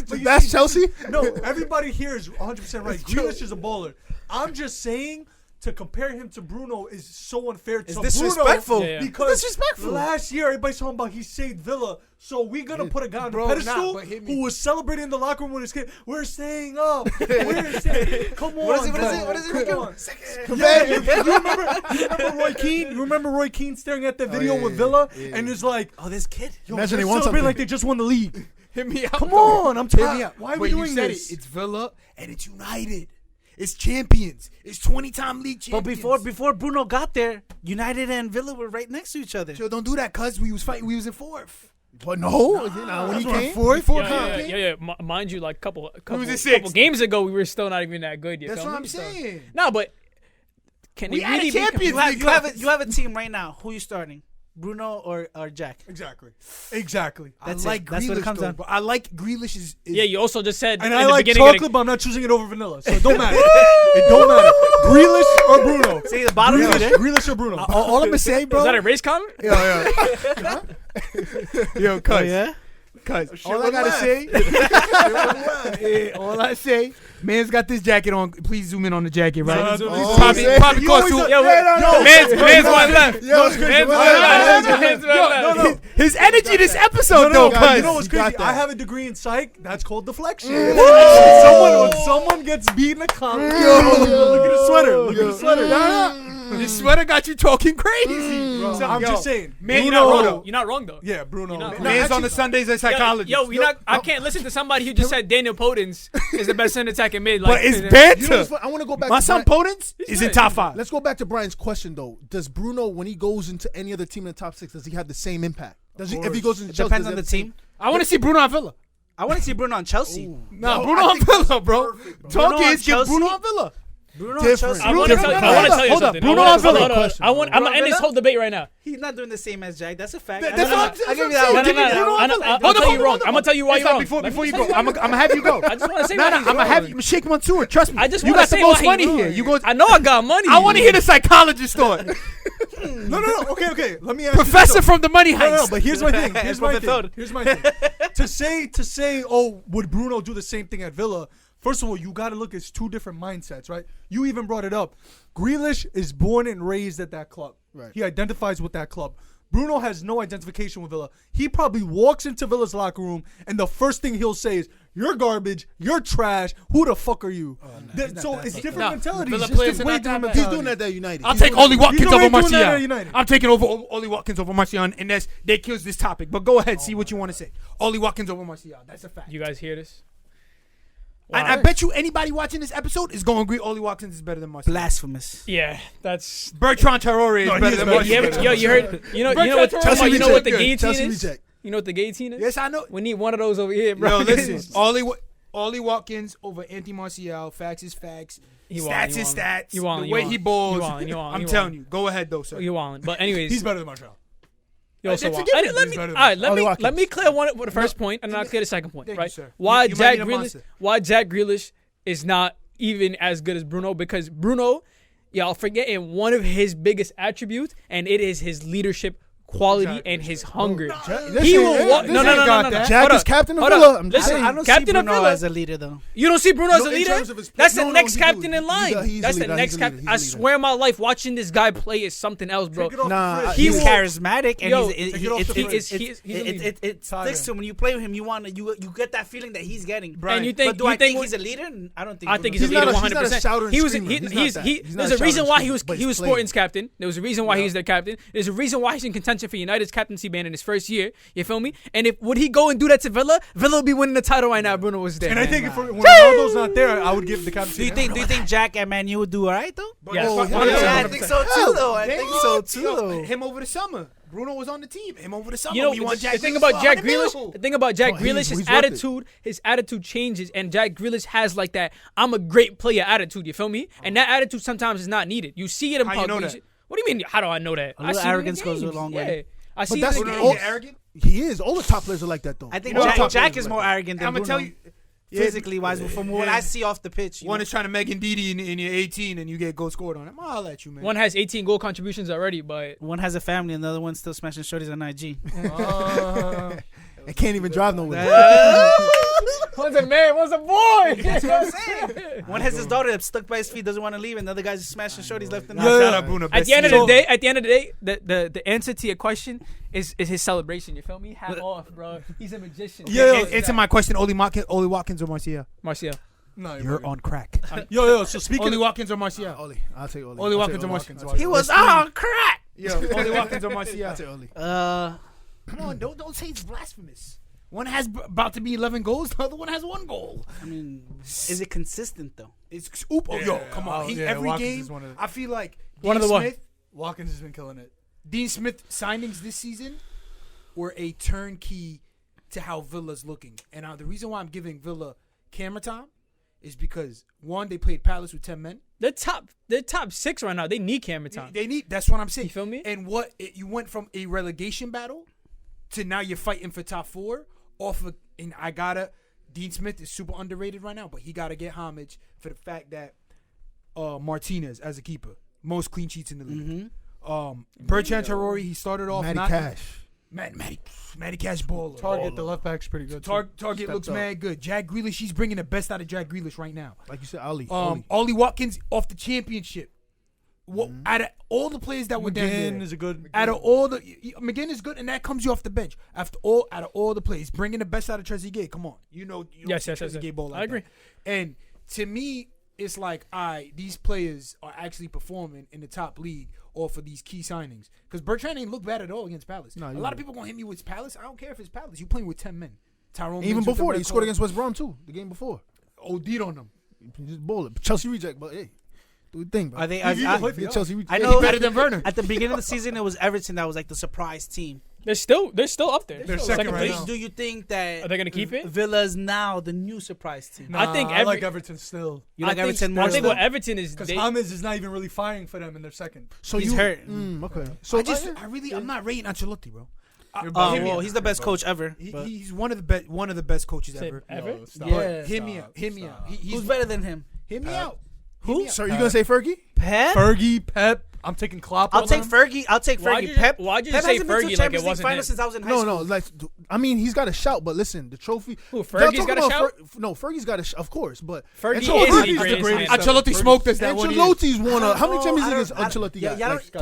But you That's see- Chelsea? No, everybody here is 100% right. Grealish is a baller. I'm just saying to compare him to Bruno is so unfair to It's disrespectful. Bruno Yeah. because Disrespectful. last year everybody's talking about he saved Villa. So we're gonna put a guy on the Bro, pedestal but hit me. who was celebrating in the locker room with his kid. We're staying up. Come on. What is it? bro. What is it? Come on. Come Yeah, back. you remember Roy Keane? You remember Roy Keane staring at the video with Villa and it's like, Oh, this kid. yo, Imagine they're they won celebrating something. like they just won the league. Hit me out. Come though. on, I'm Hit me tired. out. Why are we Wait, doing you said this? It's Villa and it's United. It's champions. It's 20-time league But champions. before Bruno got there, United and Villa were right next to each other. Yo, don't do that, cuz we was fighting. We was in 4th. But no, when he came. Yeah. Mind you, like couple was in 6th. couple games ago, we were still not even that good yet. That's what I'm saying. No, but can We he had a really champion. You have a team right now. Who you starting? Bruno or Jack? Exactly. I That's like it. That's Grealish, what it comes though, down. bro. I like Grealish is Yeah, you also just said And in I the like beginning of chocolate, but I'm not choosing it over vanilla. So it don't matter. It don't matter. Grealish or Bruno? See the bottom of it. Grealish or Bruno? all I'm gonna say, bro. is that a race comment? Yo, cuz. Yeah. Cuz. All I gotta say. All I say. Man's got this jacket on. Please zoom in on the jacket, right? No, no, no, Probably cost you. Man's one left. Man's one left. His energy this episode, though, cuz. You know what's You got crazy? that. I have a degree in psych. That's called deflection. When someone gets beat in the comment, look at his sweater. Look at his sweater. This sweater got you talking crazy. Bro, I'm just saying. Man, Bruno. you're not wrong though. Yeah, Bruno. You're not wrong. Man's on the Sundays at psychology. Yo, I can't listen to somebody who just said Daniel Podence is the best center attacking mid. But Like, it's You know banter. what's funny? I want to go back My to son Brian. Podence is in top 5. Let's go back to Brian's question, though. Does Bruno, when he goes into any other team in the top 6, does he have the same impact? Does he? If he goes into It Chelsea, depends does on he the have same- team. I want to see Bruno on Villa. I want to see Bruno on Chelsea. No, Bruno on Villa, bro. Talk on is give Chelsea? Bruno on Villa. Bruno on Different. Chelsea. I want to tell you Hold up. something. Bruno I wanna- on Villa. hold on. Question. I'm gonna end this whole debate right now. He's not doing the same as Jack. That's a fact. That's what I'm saying. I'll give you That's that what one. I'm saying. Bruno on Villa. I'll tell you wrong. I'm gonna tell you why It's you're not wrong. before you go. I'm gonna have you go. I just want to say No, why no, he's I'm gonna have wrong. you shake one too. Trust me. I just you want got to say the most why money he- here. You go. I know I got money. I want to hear the psychologist thought. No. Okay. Let me ask Professor you this, from the money though. heist. No, but here's my thing. It's for the third. Here's my thing. To say, oh, would Bruno do the same thing at Villa? First of all, you got to look at two different mindsets, right? You even brought it up. Grealish is born and raised at that club. Right. He identifies with that club. Bruno has no identification with Villa. He probably walks into Villa's locker room, and the first thing he'll say is, "You're garbage. You're trash. Who the fuck are you?" So it's different No, mentalities. Villa It's players just are way not that different bad. He's mentality. doing that at United. I'll He's take doing Oli that. Watkins already over doing that at Martial. United. I'm taking over Oli Watkins over Martial, and that kills this topic. But go ahead, see what you want to say. Oli Watkins over Martial. That's a fact. You guys hear this? And I bet you anybody watching this episode is going to agree Oli Watkins is better than Martial. Blasphemous. Yeah, that's. Bertrand Traore is better than Martial. You heard? You know what? Chelsea You know what the reject. guillotine Chelsea is? reject. You know what the guillotine is? Yes, I know. We need one of those over here, bro. Yo, listen. Oli Watkins over Anthony Martial. Facts is facts. Stats is stats. The way he balls. I'm telling you. Go ahead, though, sir. You want? But anyways, He's better than Martial. You also That's a want. given. And let He's me, better all than right, Oli let Watkins. me clear one with the first point, and then I'll clear the second point. Thank Right? you, sir. Why You might Jack need a Grealish? monster. Why Jack Grealish is not even as good as Bruno? Because Bruno, y'all forgetting one of his biggest attributes, and it is his leadership quality and his hunger. He will walk. No. Jack is captain of Villa. I'm just Listen, saying. I don't captain see of Bruno Villa. as a leader, though. You don't see Bruno as a in leader? terms of his play- That's the no, next he captain do. in line. He's a That's the leader. next He's a leader. captain. He's a I leader. swear my life, watching this guy play is something else, bro. Take it off Nah, the fridge. he He's will- charismatic, and Yo, he's take it off the fridge. he's a leader. it sticks to him when you play with him. You get that feeling that he's getting. And you think? But do I think he's a leader? I don't think. I think Bruno's he's a leader not a- he's not a 100%. shouter and He was. screamer. He's not that. He's not There's a a reason shouter why and he was screamer, but he was he's Sporting's captain. There was a reason why he's their captain. There's a reason why he's in contention contention for United's captaincy ban in his first year. You feel me? And if would he go and do that to Villa, Villa would be winning the title right now. Bruno was there. And I think if when Ronaldo's not there, I would give the captaincy. Do you think Jack at Man U would do all right though? Yes. I think so too, though. I think so too, though. Him over the summer. Bruno was on the team. Him over the summer. You know, the thing about Jack Grealish, his attitude changes, and Jack Grealish has like that I'm a great player attitude. You feel me? And that attitude sometimes is not needed. You see it in public. What do you mean? How do I know that? A little arrogance goes a long way. I see that's arrogant. He is. All the top players are like that, though. I think Jack is more arrogant than Bruno. I'm gonna tell you. Physically wise, from what I see off the pitch. One is trying to Megan Didi in your 18 and you get goal scored on him. I'll let you, man. One has 18 goal contributions already, but one has a family and the other one's still smashing shorties on IG. And can't even drive nowhere. One's a man, one's a boy. That's what I'm saying. One has his daughter that's stuck by his feet, doesn't want to leave, and the other guy's just smashing shorties left and right. Shout out Bruno. At the end of the day, the answer to your question is his celebration. You feel me? Hat off, bro. He's a magician. Answer my question: Oli Watkins or Martial? Martial. No, you're on crack. Yo. So speaking Oli Watkins or Martial? Oli. I'll take Oli. Oli Watkins or Martial? He was on crack. Yo, Oli Watkins or Martial? I'll take Oli. Come on, don't say it's blasphemous. One has about to be 11 goals. The other one has 1 goal. I mean, is it consistent though? It's come on. Every Watkins game, I feel like Watkins has been killing it. Dean Smith signings this season were a turnkey to how Villa's looking. And the reason why I'm giving Villa camera time is because, one, they played Palace with 10 men. They're top 6 right now. They need camera time. That's what I'm saying. You feel me? And you went from a relegation battle to now you're fighting for top 4 Dean Smith is super underrated right now, but he gotta get homage for the fact that Martinez as a keeper, most clean sheets in the league. Bertrand Traore, he started off Matty Cash baller. Target, the left back's pretty good. Target looks mad good. Jack Grealish, he's bringing the best out of Jack Grealish right now. Like you said, Oli. Oli Watkins off the championship. Out of all the players that were down there, McGinn is a good. Out of all the McGinn is good, and that comes you off the bench. Out of all the players, bringing the best out of Trezeguet. Come on, yes. Trezeguet ball like I agree. That. And to me, it's like, these players are actually performing in the top league or for these key signings. Because Bertrand ain't look bad at all against Palace. No, a lot of people gonna hit me with Palace. I don't care if it's Palace. You playing with 10 men. Tyrone even before he scored against West Brom too. The game before. OD'd on them. Just ball it. Chelsea reject, but hey. Do the thing, bro. Are they? Chelsea. I know better than Werner. At the beginning of the season, it was Everton that was like the surprise team. They're still up there. They're second right now. Do you think that are they gonna keep it? Villa's now the new surprise team? Nah, I like Everton still. You like Everton more? I think what Everton is because James is not even really firing for them in their second. So he's hurt. Okay. So I'm not rating Ancelotti, bro. Well, he's the best coach ever. He's one of the best coaches ever. Ever? Yeah. Hear me out. Who's better than him? Hear me out. Who? So are you gonna say Fergie? Pep. I'm taking Klopp. I'll take Fergie. Pep. Why'd you say Fergie like it wasn't him? Since I was in high school. No. Like, I mean, he's got a shout, but listen, the trophy. Who, Fergie's got a shout? No, Fergie's got a shout, of course, but Fergie is the greatest. Ancelotti smoked us that one year. Ancelotti's won how many Champions Leagues Ancelotti got?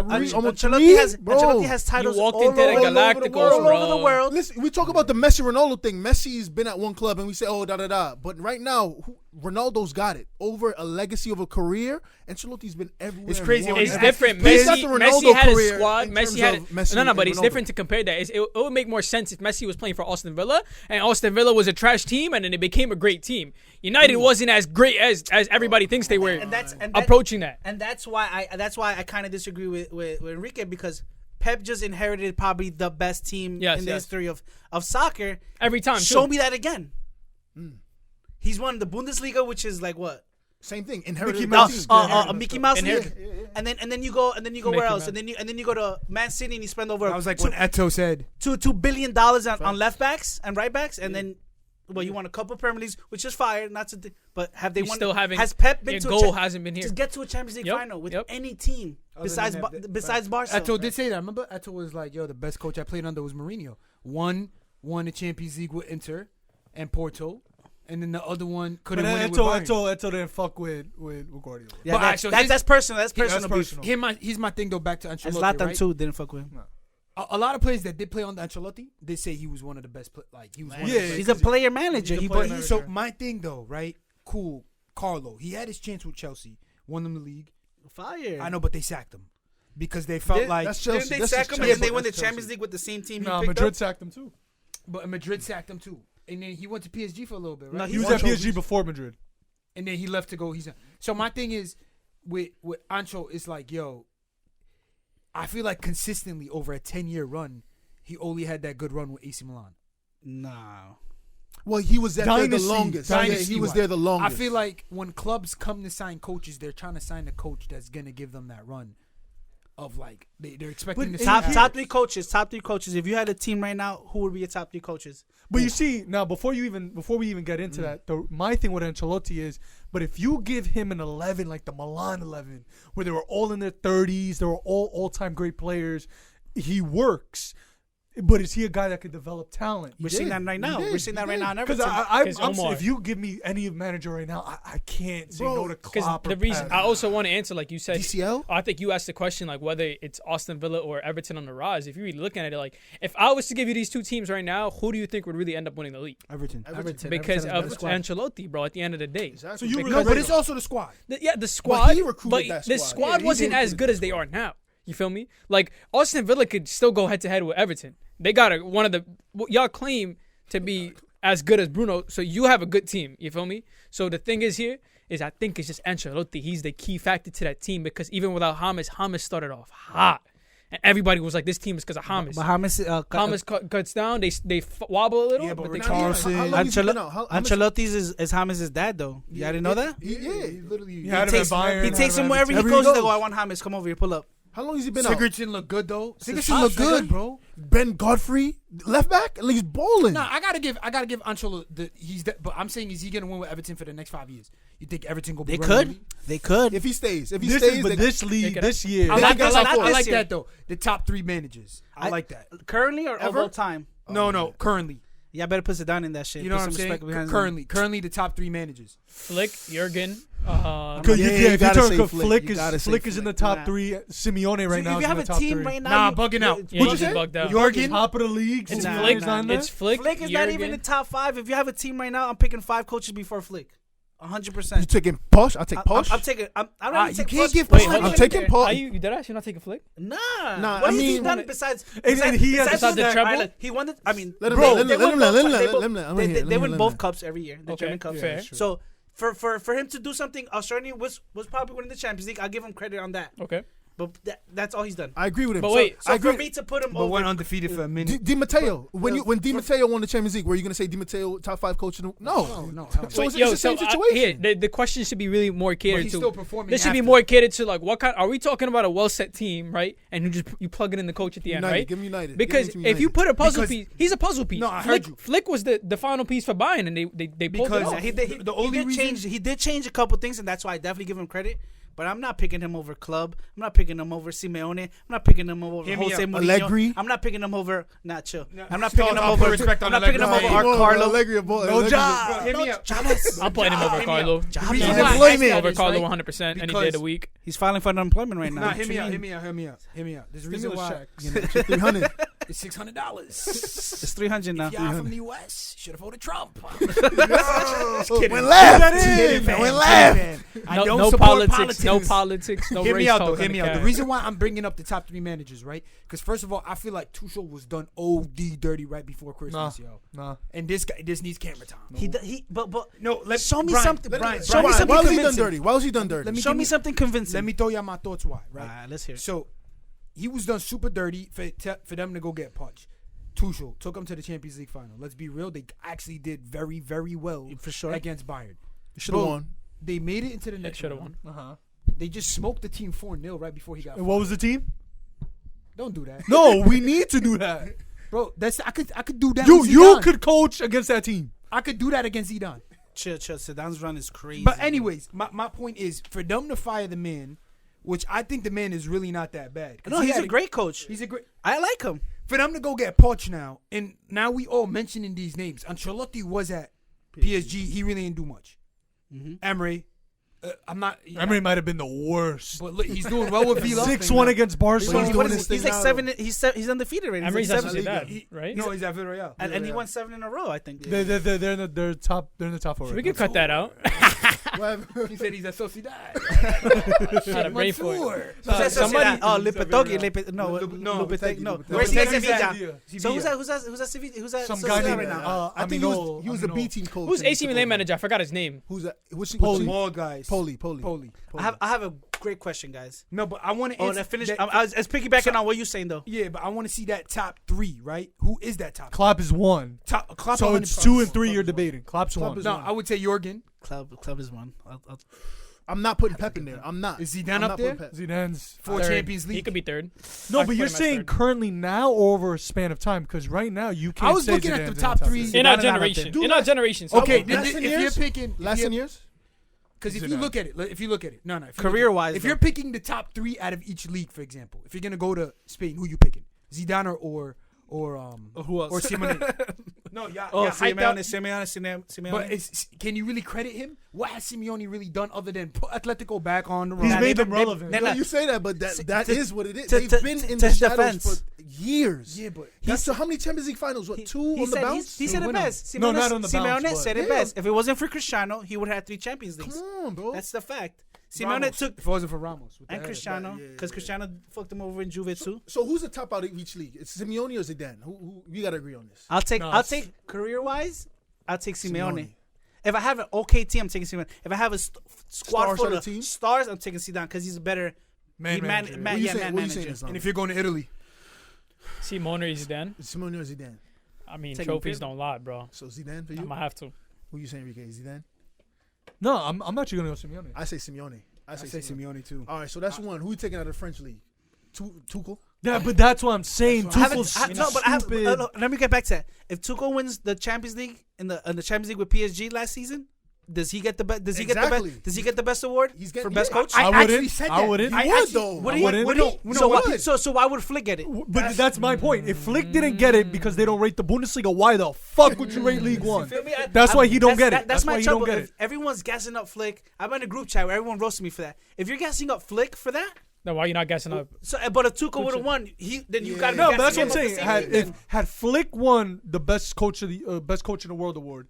Ancelotti has titles all over the world. Listen, we talk about the Messi Ronaldo thing. Messi's been at one club, and we say, but right now, Ronaldo's got it over a legacy of a career. Ancelotti's been everywhere. It's crazy. It's different. Messi had a squad. But it's different to compare that. It would make more sense if Messi was playing for Aston Villa and Aston Villa was a trash team and then it became a great team. United wasn't as great as everybody thinks they were approaching that. And that's why I kind of disagree with Enrique, because Pep just inherited probably the best team in the history of soccer. Every time. Show me that again. He's won the Bundesliga, which is like what? Same thing. Inherited Mickey Mouse League. And then you go where else? And then you go to Man City and you spend over. I was like what Eto'o said. $2 billion on left backs and right backs, and then you won a couple Premier Leagues, which is fire. But have they won? Still having. Has Pep been to goal hasn't been here? Just get to a Champions League final with any team besides Barca. Eto'o did say that. Remember, Eto'o was like, "Yo, the best coach I played under was Mourinho. Won the Champions League with Inter and Porto." And then the other one couldn't win it with Bayern. Eto'o didn't fuck with Guardiola. Yeah, that's personal. That's personal. Here's my thing though. Back to Ancelotti. Zlatan too didn't fuck with him. No. A lot of players that did play on Ancelotti, they say he was one of the best. He was. He's a player manager. So my thing though, right? Cool. Carlo, he had his chance with Chelsea, won them the league. Fire. I know, but they sacked him. because they felt like that's Chelsea. Didn't they That's sack just him and then Chelsea. they won the That's Champions Chelsea. League with the same team he Nah, picked Madrid up? sacked him too. but Madrid sacked him too, and then he went to PSG for a little bit, right? No, He was won at PSG trophies. before Madrid. And then he left to go. So my thing is with Ancho is like, yo, I feel like consistently over a 10-year run, he only had that good run with AC Milan. Nah. Well, he was there the Dynasty. longest. Dynasty He was wise. there the longest. I feel like when clubs come to sign coaches, they're trying to sign a coach that's gonna give them that run of like they're expecting But to Top see top three coaches. If you had a team right now, who would be your top 3 coaches? But you see, now before we even get into that, my thing with Ancelotti is, but if you give him an 11 like the Milan 11, where they were all in their 30s, they were all-time great players, he works. But is he a guy that could develop talent? We're seeing that right now. We're seeing that right now in Because Everton. I'm Omar. if you give me any manager right now, I can't say no to Because Klopp. the reason I also want to answer, like you said, DCL? I think you asked the question like whether it's Aston Villa or Everton on the rise. If you're really looking at it, like if I was to give you these two teams right now, who do you think would really end up winning the league? Everton. Because Everton of is the squad. Ancelotti, bro. At the end of the day, Exactly. So you Because- No, but it's also the squad. the squad. he recruited that the squad. squad Yeah, he wasn't did as recruit good that as they are now. You feel me? Like Aston Villa could still go head to head with Everton. They got one of the y'all claim to be as good as Bruno, so you have a good team. You feel me? So the thing is here is I think it's just Ancelotti. He's the key factor to that team because even without James started off hot, and everybody was like, "This team is because of James." But James, Cuts down, they wobble a little, Yeah, but but they Richarlison- How long has he been out? How much- Ancelotti's is James' dad though. You didn't know that? He literally. He had him at Bayern. He takes him wherever he Wherever he goes. They goes. go, I want James. Come over here, pull up. How long has he been out? Sigurdsson look good though. Sigurdsson hot, look good, nigga. bro. Ben Godfrey, left back, at least balling. Nah, I gotta give Ancelotti but I'm saying, is he gonna win with Everton for the next 5 years? You think Everton gonna be They running the could. league? They could. If he stays, This they- league this year. I like guess not this year. that though. The top 3 managers. I like that. Currently or of Ever? all time? No, currently. Yeah, I better put it down in that shit. You know Put what I'm some saying? respect behind him. Currently the top 3 managers. Flick, Jurgen. Because Yeah, you if you gotta talk say of Flick. Flick You gotta is say Flick is in the Flick. top Nah. 3. Simeone right So Oh, now if is you in have the a top team 3. right now, Nah, bugging out. Yeah, What'd he's you say? bugged out. Jurgen? Top of the league. It's Nah, Flick. nah, nah. It's Flick. Flick is not even in the top 5. If you have a team right now, I'm picking 5 coaches before Flick. 100%. You taking Posh? I'll take Posh. I'm taking. I don't Ah, even you take can't Posh. give Wait, Posh- hold I'm on. taking Posh. Are you did actually not take a Flick? Nah. Nah, What I has he mean- done besides? And he has Besides the that- treble? Like, he won the. I mean, Let him bro, let him- they let win him both let him cups. let They him- both- let him let him they- hear it, They let him win let both him. cups every year. The Okay, German cups. fair. So for him to do something, Australia was probably winning the Champions League. I'll give him credit on that. Okay. But that's all he's done. I agree with him. But wait, So I for agree. me to put him But over, went undefeated for a minute. Di Matteo, when Di Matteo won the Champions League, were you gonna say Di Matteo top 5 coach? No. No. So it's Yo, the same here, situation. the question should be really more catered he's to. still performing This should be after. more catered to like what kind? Are we talking about a well set team, right? And you plug it in the coach at the end, United, right? give him United. Because Give him if you United. put a puzzle Because- piece, he's a puzzle piece. No, I heard you. Flick was the final piece for Bayern, and they pulled it Because off. the only reason he did change a couple things, and that's why I definitely give him credit. But I'm not picking him over Club. I'm not picking him over Simeone. I'm not picking him over Hear me Jose out. Mourinho. Allegri. I'm not picking him over chill. No, I'm not stop, picking him I'll put over. respect I'm on not picking him Allegri. over our Carlo. Allegri, boy, No Allegri- job. Hear me out. I'm putting him over Carlo. The reason He's why I asked employment. that Over is, Carlo right, 100% any day of because- the week. He's filing for unemployment right now. Nah, What hear you me out. mean? Hear me out. There's a reason why. Extra 300. It's $600. It's 300 now. If y'all from the U.S., should have voted Trump. Went left. Went left. I No, don't no support politics, no politics, no Hear race me out, talk though. on Hear the me out. The cast. reason why I'm bringing up the top 3 managers, right? Because first of all, I feel like Tuchel was done OD dirty right before Christmas, yo. Nah. And this needs camera time. But No, let show me Brian, something. Brian, Show me Why something was he done convincing. dirty? Why was he done dirty? Let me Show give me me- something convincing. Let me throw y'all my thoughts why, right? Let's hear it. So he was done super dirty for them to go get punched. Tuchel took them to the Champions League final. Let's be real, they actually did very, very well For sure. against Bayern. Should have Bro, won. They made it into the They next should have round. won. Uh-huh. They just smoked the team 4-0 right before he got And what was the team? Don't do that. No, we need to do that. Bro, I could do that. You with you Zidane. could coach against that team. I could do that against Zidane. Chill. Zidane's run is crazy. But anyways, my point is for them to fire the man, which I think the man is really not that bad. 'Cause no, he he's had a great coach. He's a great. I like him. For them to go get Poch now, and now we all mentioning these names. Ancelotti was at PSG. He really didn't do much. Mm-hmm. Emery, I'm not. Emery might have been the worst. But look, he's doing well with Villa. 6-1 against Barcelona. He's like 7. He's undefeated already. Emery's He's at like Sociedad, right? No, he's at Villarreal. and he won 7 in a row, I think. They're in the top. They're in the top 4. We could cut that out. He said he's at Sociedad. Had a brain for it. Somebody. Oh, Lipetogi. No. Where's he at Sevilla? So who's at Sevilla? Who's at Some guy Sociedad named. right now? I think he was the B team coach. Who's AC Milan manager? I forgot his name. Who's that? Which Small guys. Poli. I have a great question, guys. No, but I want to. Oh, finish. I was piggybacking on what you're saying though. Yeah, but I want to see that top 3, right? Who is that top? Klopp is 1. Klopp So 100%. it's 2 and 3 you're debating. Klopp's 1. No, I would say Jurgen. Club is 1. I'm not putting Pep in there. I'm not. Is Zidane up there? Zidane's 4 Champions League. He could be 3rd. No, I but you're put him as saying 3rd. currently now or over a span of time? Because right now you can't. I was say looking at Zidane's the top 3. In our Zidane generation. not In our generation. So Okay, Last if 10 you're years? picking Last 10 years? Because if you Zidane. look at it, no. If you look Career-wise, if though. you're picking the top 3 out of each league, for example, if you're gonna go to Spain, who you picking? Zidane or Who else? or Simeone? No, Simeone. But can you really credit him? What has Simeone really done other than put Atletico back on the road? He's made them relevant. Nah, You say that, but that is what it is. to- They've to- been in to the his shadows defense. for years. Yeah, but That's how many Champions League finals? What, 2 on the bounce? He said it best. No, not on the bounce, Simeone but- said it Yeah. best. If it wasn't for Cristiano, he would have had 3 Champions Leagues. Come on, bro. That's the fact. Simeone Ramos, took if it wasn't for Ramos what the and hell? Cristiano yeah, because Cristiano fucked him over in Juve too. So who's the top out of each league? It's Simeone or Zidane? Who we gotta agree on this. I'll take career wise. I'll take Simeone. If I have an okay team, I'm taking Simeone. If I have a squad Stars full on the of team? stars, I'm taking Zidane because he's a better Man manager. What you saying? man What you saying, manager. Islam? And if you're going to Italy, Simone or Zidane. Simeone or Zidane? I mean, Taking trophies Pirlo. don't lie, bro. So Zidane for I you? might have to. Who you saying, Enrique? Zidane? No, I'm actually gonna go Simeone. I say Simeone. I say Simeone too. All right, so that's one. Who you taking out of the French league? Tuchel? Yeah, but that's what I'm saying. That's what Tuchel's stupid. Let me get back to that. If Tuchel wins the Champions League in the Champions League with PSG last season, does he get the best? Does he get the Exactly. best? Does he get the best award He's for getting best coach? I actually wouldn't. said I that. wouldn't. He would though. Would I he? wouldn't. Would No, he? no, So he why? would. So why would Flick get it? But that's my point. If Flick didn't get it because they don't rate the Bundesliga, why the fuck would you rate League One? Feel me? That's why he don't get it. That's why my he trouble. don't get If it. everyone's gassing up Flick, I'm in a group chat where everyone roasted me for that. If you're gassing up Flick for that, Then why you not guessing up? so but if Tuchel would have won, then you got to. No, but that's what I'm saying. Had Flick won the best coach in the world award,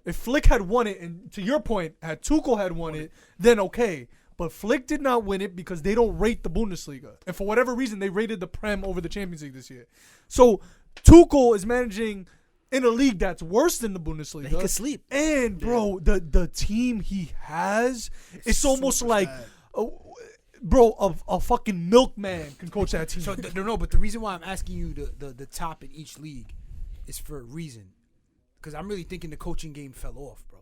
if Flick had won it, and to your point, had Tuchel had won it, then okay. But Flick did not win it because they don't rate the Bundesliga, and for whatever reason, they rated the Prem over the Champions League this year. So Tuchel is managing in a league that's worse than the Bundesliga. He could sleep. And bro, the team he has, it's almost super like. bad. Bro, a fucking milkman can coach that team. So no, but the reason why I'm asking you the top in each league is for a reason, because I'm really thinking the coaching game fell off, bro.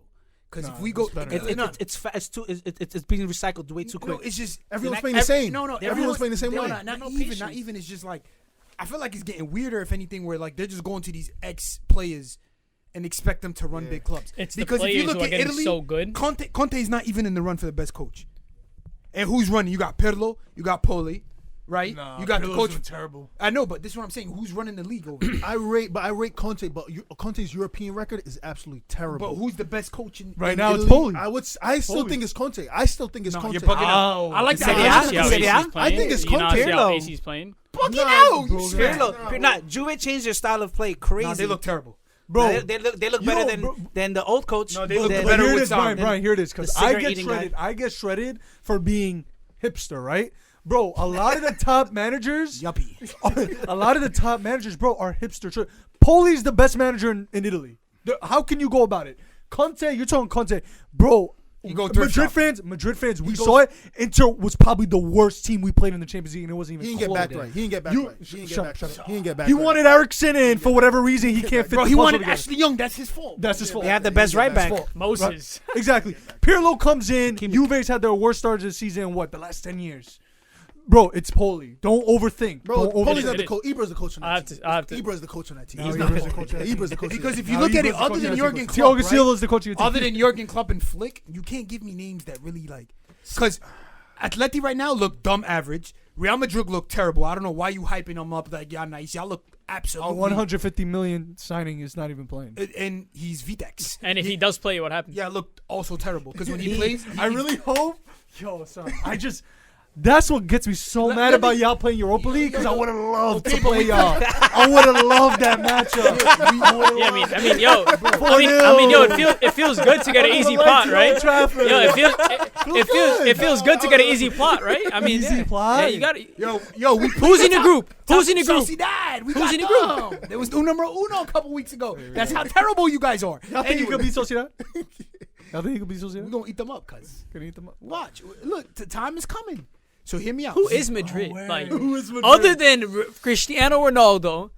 Because if we go, it's better. It's being recycled way too quick. No, it's just Everyone's playing the same. No, Everyone's playing the same way. Not even. It's just like I feel like it's getting weirder. If anything, where like they're just going to these ex players and expect them to run big clubs. It's because the if you players look who are at getting Italy, so good. Conte is not even in the run for the best coach. And who's running? You got Pirlo, you got Poli, right? Nah, you got Pirlo's the coach. been terrible. I know, but this is what I'm saying. Who's running the league over there? I rate Conte, but Conte's European record is absolutely terrible. But who's the best coach in Right in now, it's Italy? Poli. I still Poli. think it's Conte. I still think it's No, Conte. you're bugging out. Oh. I like Serie A? that. See how Serie A? AC's playing? I think it's You not see how Pirlo. AC's playing? Bugging Nah, out. bro, Pirlo, Juve changed their style of play crazy. No, they look terrible. Bro, They look better than the old coach. No, they look than- better here it with is, Sam. Brian, here it is, because The I cigarette get eating shredded. guy. I get shredded for being hipster, right? Bro, a lot of the top managers, Yuppie. a lot of the top managers, bro, are hipster. Poli's the best manager in Italy. How can you go about it? Conte, you're talking Conte, bro. You go thrift shop. Madrid fans, we saw it. Inter was probably the worst team we played in the Champions League, and it wasn't even. He didn't get close. back right. He didn't get back You- right. He didn't shut get up, back shut right. up. He didn't get back He right. wanted Eriksson in for whatever reason. He can't fit. Bro, the he puzzle wanted together. Ashley Young. That's his fault. That's his fault. They had the best right back. Moses. Exactly. Pirlo comes in. Juve's had their worst start of the season in what, the last 10 years? Bro, it's Poli. Don't overthink. Bro, Don't Poli's overthink. not the coach. Ibra's the coach on I that have team. to- I have to- Ibra's the coach on that team. No, He's Ibra's not the the coach. coach. Ibra's the coach. Because if you No, look at he it, was the other coach. than He was Jurgen the coach. Klopp, Thiago Silva is the coach of your team. other than Jurgen Klopp and Flick, you can't give me names that really like. Because Atleti right now look dumb average. Real Madrid look terrible. I don't know why you hyping them up like y'all nice. Y'all look absolutely. A 150 million signing is not even playing. And he's Vitex. And if he does play, what happens? Yeah, looked also terrible because when he plays, I really hope. Yo, son, that's what gets me so mad about y'all playing Europa League because I would have loved to play y'all. I would have loved that matchup. It feels good to get an easy plot, right? It feels good to get an easy plot, right? I mean, easy plot. Yeah, you got it. Yo, Who's in your group? Who's in your group? Who's in your group? There was numero uno a couple weeks ago. That's how terrible you guys are. Y'all think you could beat Sociedad? Y'all think you could beat Sociedad? We're gonna eat them up, cuz. Gonna eat them up. Watch. Look, the time is coming. So hear me out. Who is Madrid? Who is Madrid? Other than Cristiano Ronaldo,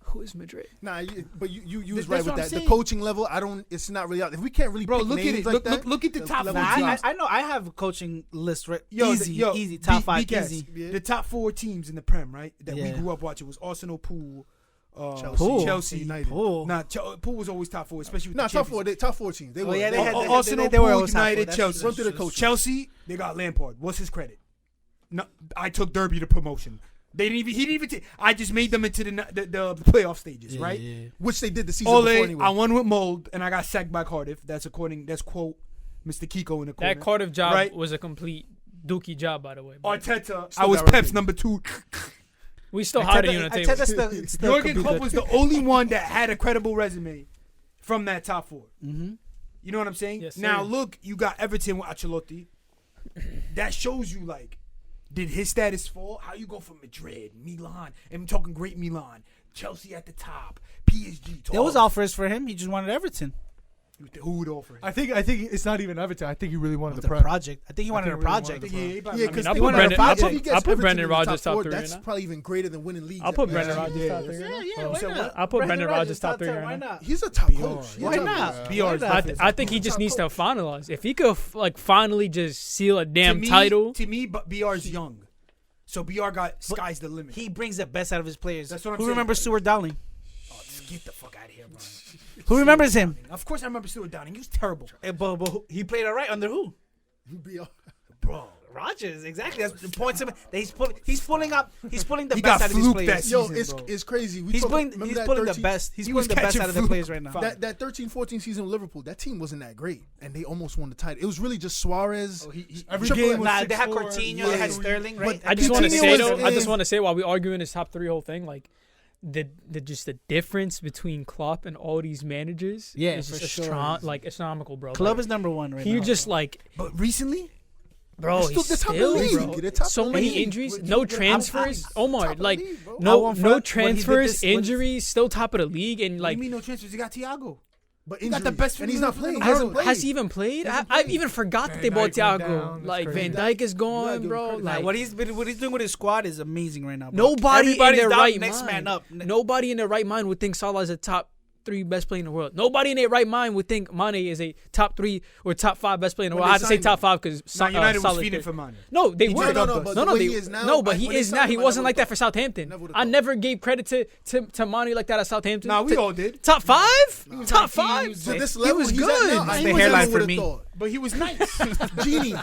who is Madrid? Nah, but you was That's right what with I'm that. saying. The coaching level, It's not really out. If we can't really, Bro, pick look at names it. like that, Look at the top level 4 teams. teams. I know. I have a coaching list. Right? Yo, Easy. Top 5. BKS, Easy. Yeah. The top 4 teams in the Prem, right? That we Yeah. grew up watching was Arsenal, Pool, Chelsea, United. Pool. Nah, Pool was always top 4, especially with Nah, the top 4. Champions. Top 4 teams. They were. yeah, they they had- were- Arsenal, they were Pool, always top 4. United, That's Chelsea. Run through the coaches. Chelsea, they got Lampard. What's his credit? No, I took Derby to promotion. They didn't even. He didn't even. I just made them into the playoff stages, right? Yeah. which they did the season before anyway. I won with Mold, and I got sacked by Cardiff. That's quote Mr. Kiko in the corner. That Cardiff job right? was a complete dookie job, by the way. But Arteta, Still I was got Pep's rated. number 2. we still hiding you on the table. Arteta's still Jurgen could be Klopp good. was the only one that had a credible resume from that top 4. Mm-hmm. You know what I'm saying? Yes, sir. Now look, you got Everton with Ancelotti. That shows you did his status fall? How you go from Madrid, Milan, and I'm talking great Milan, Chelsea at the top, PSG. There was offers for him. He just wanted Everton. Who would offer him? I think it's not even Everton. I think he really wanted the The Prem. project. I think he wanted a think he really project. wanted the Yeah, he probably- Yeah, because I'll he put wanted Brendan- a project. I'll If he put- gets I'll put Everton Brendan in the Rodgers top 4, 3 That's right now. probably even greater than winning leagues. I'll put at Brendan PSG. Rodgers top 3 Yeah, right now. yeah. Why not? I'll put Brendan Rodgers top 3 Why right now. not? He's a top coach. He's a Why top not? coach. Why not? I think he just needs to finalize. If he could finally just seal a damn to me, title. To me, but BR's young. So BR got sky's the limit. He brings the best out of his players. That's what I'm Who saying. remembers Stuart Dowling? Get the fuck out of here, bro. Who remembers him? Of course I remember Stuart Downing. He was terrible. But he played all right under who? Bro. Rodgers, exactly. That's the points. He's pulling the He best got out of his fluked players. that Yo, season, it's crazy. He's pulling remember the that 13 best. He's He pulling was the best catching out of the fluke. players right now. That 13-14 season with Liverpool, that team wasn't that great, and they almost won the title. It was really just Suarez. Every Triple- game was Nah, they had 6-4. Coutinho, they had Sterling, right? I just want to Coutinho say was though. I just in- want to say while we arguing this top 3 whole thing, the difference between Klopp and all these managers. Yeah, is for just sure. astronomical, bro. Club is number 1 right now. He just But recently, bro, They're he's top of the still, league. bro. They're top So of the many league. injuries, no transfers. Omar, top of the league, bro. no I no want transfers, injuries, still top of the league, and what do you mean no transfers? You got Thiago. But He got injuries, the best and he's not midfielder playing. in He the hasn't world. has he played. even played? Hasn't I played. even forgot that Van they bought Dijk went Thiago. down. That's Like crazy. Van Dijk is You gotta gone, give him bro. credit. Like what he's doing with his squad is amazing right now. Bro. nobody in Everybody's their down, right next mind. man up. Nobody in their right mind would think Salah is a top 3 best player in the world. Nobody in their right mind would think Mane is a top 3 or top 5 best player in the When world. they I have to say signed top him. 5 because Nah, United was Salah. feeding for Mane. No, they He were. did No, up no, us. but No, the no, way they, he is now, no, but when he they is signed now. He him, I wasn't never like that thought- for Southampton. Never would've I thought. never gave credit to Mane like that at Southampton. Nah, we all did. Top 5? Top 19, 5? he was To this He level, was he's at good. now, That's I the never hairline for would've me. thought. But he was nice. Genie,